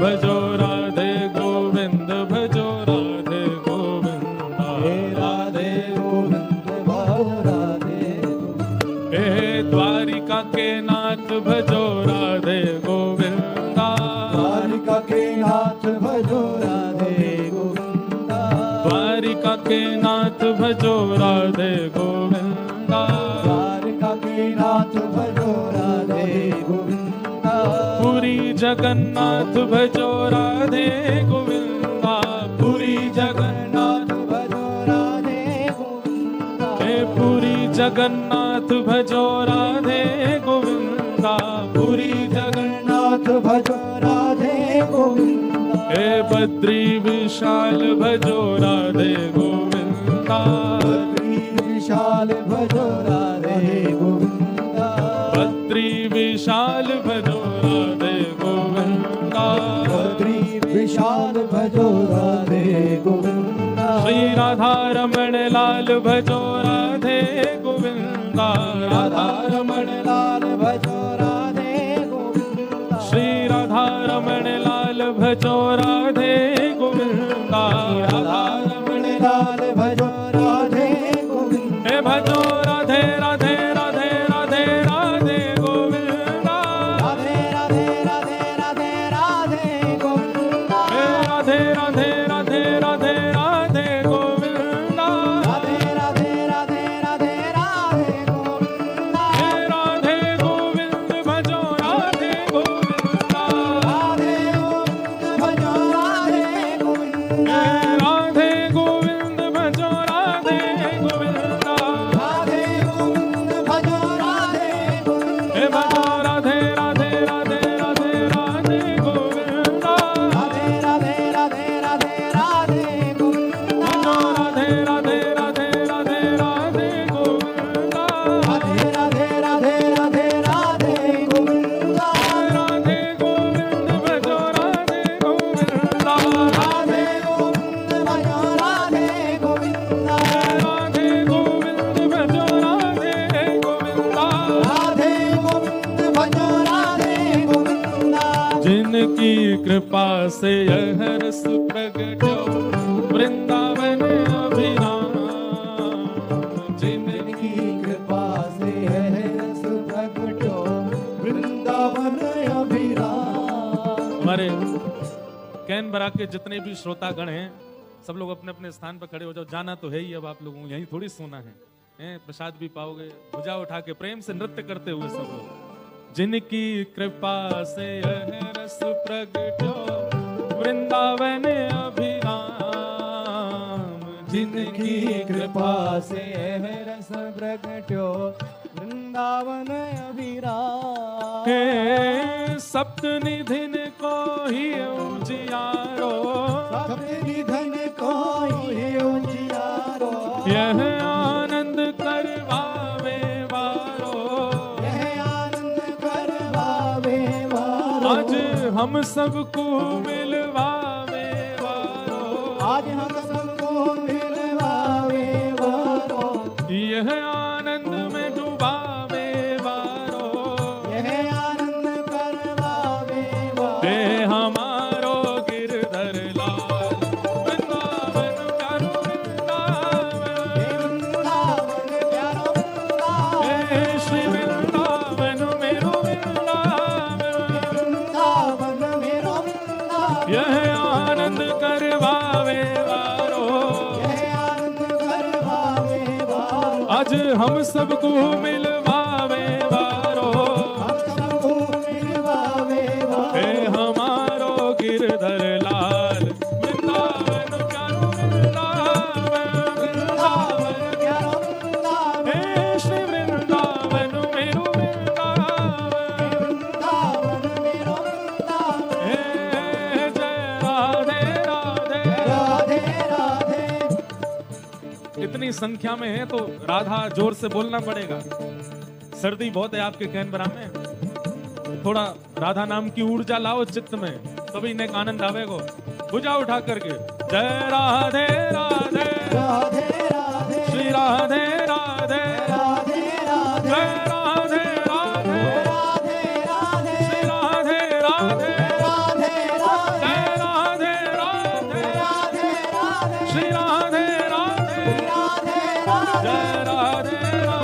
Speaker 1: भजो राधे गोविंद भजो राधे गोविंद
Speaker 2: हे राधे गोविंद भजो राधे गोविंद।
Speaker 1: हे द्वारिका के नाथ भजो राधे गोविंदा
Speaker 2: द्वारिका के नाथ भजो राधे गोविंदा
Speaker 1: द्वारिका के नाथ भजो राधे गोविंदा
Speaker 2: द्वारिका के नाथ भजो राधे गोविंदा
Speaker 1: पुरी जगन्नाथ भजो राधे गोविंदा पुरी जगन्नाथ
Speaker 2: भजो राधे गोविंदा
Speaker 1: हे पुरी जगन्नाथ भजो राधे गोविंदा पुरी
Speaker 2: जगन्नाथ भजो राधे गोविंदा
Speaker 1: हे बद्री विशाल भजो राधे गोविंदा
Speaker 2: बद्री विशाल भजो राधे गोविंदा
Speaker 1: बद्री विशाल भजो राधे गोविंदा
Speaker 2: बद्री विशाल भजो राधे गोविंदा
Speaker 1: श्री राधा रमण लाल भजो राधे गोविंदा राधा रमण
Speaker 2: लाल भजो राधे गोविंदा
Speaker 1: श्री राधा रमण लाल भजो राधे गोविंदा राधा रमण
Speaker 2: लाल भजो राधे गोविंदा
Speaker 1: हे भजो राधे राधे राधे राधे राधे गोविंदा
Speaker 2: राधे राधे राधे राधे राधे गोविंदा
Speaker 1: हे राधे राधे राधे राधे राधे गोविंदा
Speaker 2: राधे राधे राधे राधे राधे गोविंदा
Speaker 1: हे राधे गोविंद भजो राधे गोविंदा
Speaker 2: राधे गोविंद भजो राधे गोविंदा
Speaker 1: हे राधे गोविंद भजो राधे गोविंदा
Speaker 2: राधे गोविंद भजो राधे गोविंदा
Speaker 1: हे भजो राधे राधे राधे राधे राधे गोविंदा
Speaker 2: राधे राधे राधे राधे राधे गोविंदा
Speaker 1: भजो राधे राधे राधे राधे राधे गोविंदा
Speaker 2: राधे राधे राधे राधे राधे गोविंदा
Speaker 1: राधे गोविंद भजो राधे गोविंदा
Speaker 2: राधे गोविंद भजो राधे गोविंदा
Speaker 1: राधे गोविंद भजो राधे गोविंदा
Speaker 2: राधे गोविंद भजो राधे गोविंदा
Speaker 1: जिनकी कृपा से यह रस प्रगटो वृंदावन अभिराम जिनकी
Speaker 2: की कृपा से है रस प्रगटो वृंदावन अभिराम।
Speaker 1: हमारे कैनबरा के जितने भी श्रोतागण हैं सब लोग अपने अपने स्थान पर खड़े हो जाओ। जाना तो है ही, अब आप लोगों को यहीं थोड़ी सोना है, प्रसाद भी पाओगे। भुजा उठा के प्रेम से नृत्य करते हुए सब लोग। जिनकी कृपा से यह रस प्रगटो वृंदावन अभिराम
Speaker 2: जिनकी कृपा से है रस प्रगटो वृंदावन अभिराम।
Speaker 1: हे सप्तनिधिन को ही उजियारो
Speaker 2: सप्त निधन को ही उजियारो
Speaker 1: यह आनंद करवावे वारो
Speaker 2: यह आनंद करवावे वारो
Speaker 1: आज हम सबको मिलवावे वारो
Speaker 2: आज हम सबको मिलवावे वारो
Speaker 1: यह आनंद में डुबावे वारो
Speaker 2: यह आनंद करवावे वारो
Speaker 1: हे हमारो गिरधर लाल वृंदावन प्यारो वृंदावन
Speaker 2: वृंदावन प्यारो वृंदावन
Speaker 1: हे श्री वृंदावन मेरो वृंदावन
Speaker 2: वृंदावन मेरो वृंदावन
Speaker 1: यह आनंद करवावे वारो
Speaker 2: यह आनंद करवावे वारो
Speaker 1: आज हम सबको मिलवावे वारो
Speaker 2: हम सबको मिलवावे वारो
Speaker 1: हे हमारो गिरधर लाल वृंदावन प्यारो वृंदावन वृंदावन
Speaker 2: प्यारो वृंदावन
Speaker 1: हे श्री वृंदावन मेरो वृंदावन
Speaker 2: वृंदावन मेरो वृंदावन
Speaker 1: हे जय राधे राधे
Speaker 2: राधे राधे।
Speaker 1: इतनी संख्या में है तो राधा जोर से बोलना पड़ेगा। सर्दी बहुत है आपके कैनबरा में, थोड़ा राधा नाम की ऊर्जा लाओ चित्त में, तभी ने आनंद आवेगो। भुजा उठा करके जय राधे राधे
Speaker 2: राधे राधे
Speaker 1: श्री राधे राधे
Speaker 2: राधे राधे
Speaker 1: जय राधे राधे
Speaker 2: राधे राधे
Speaker 1: श्री राधे राधे
Speaker 2: राधे राधे राधे
Speaker 1: जय राधे राधे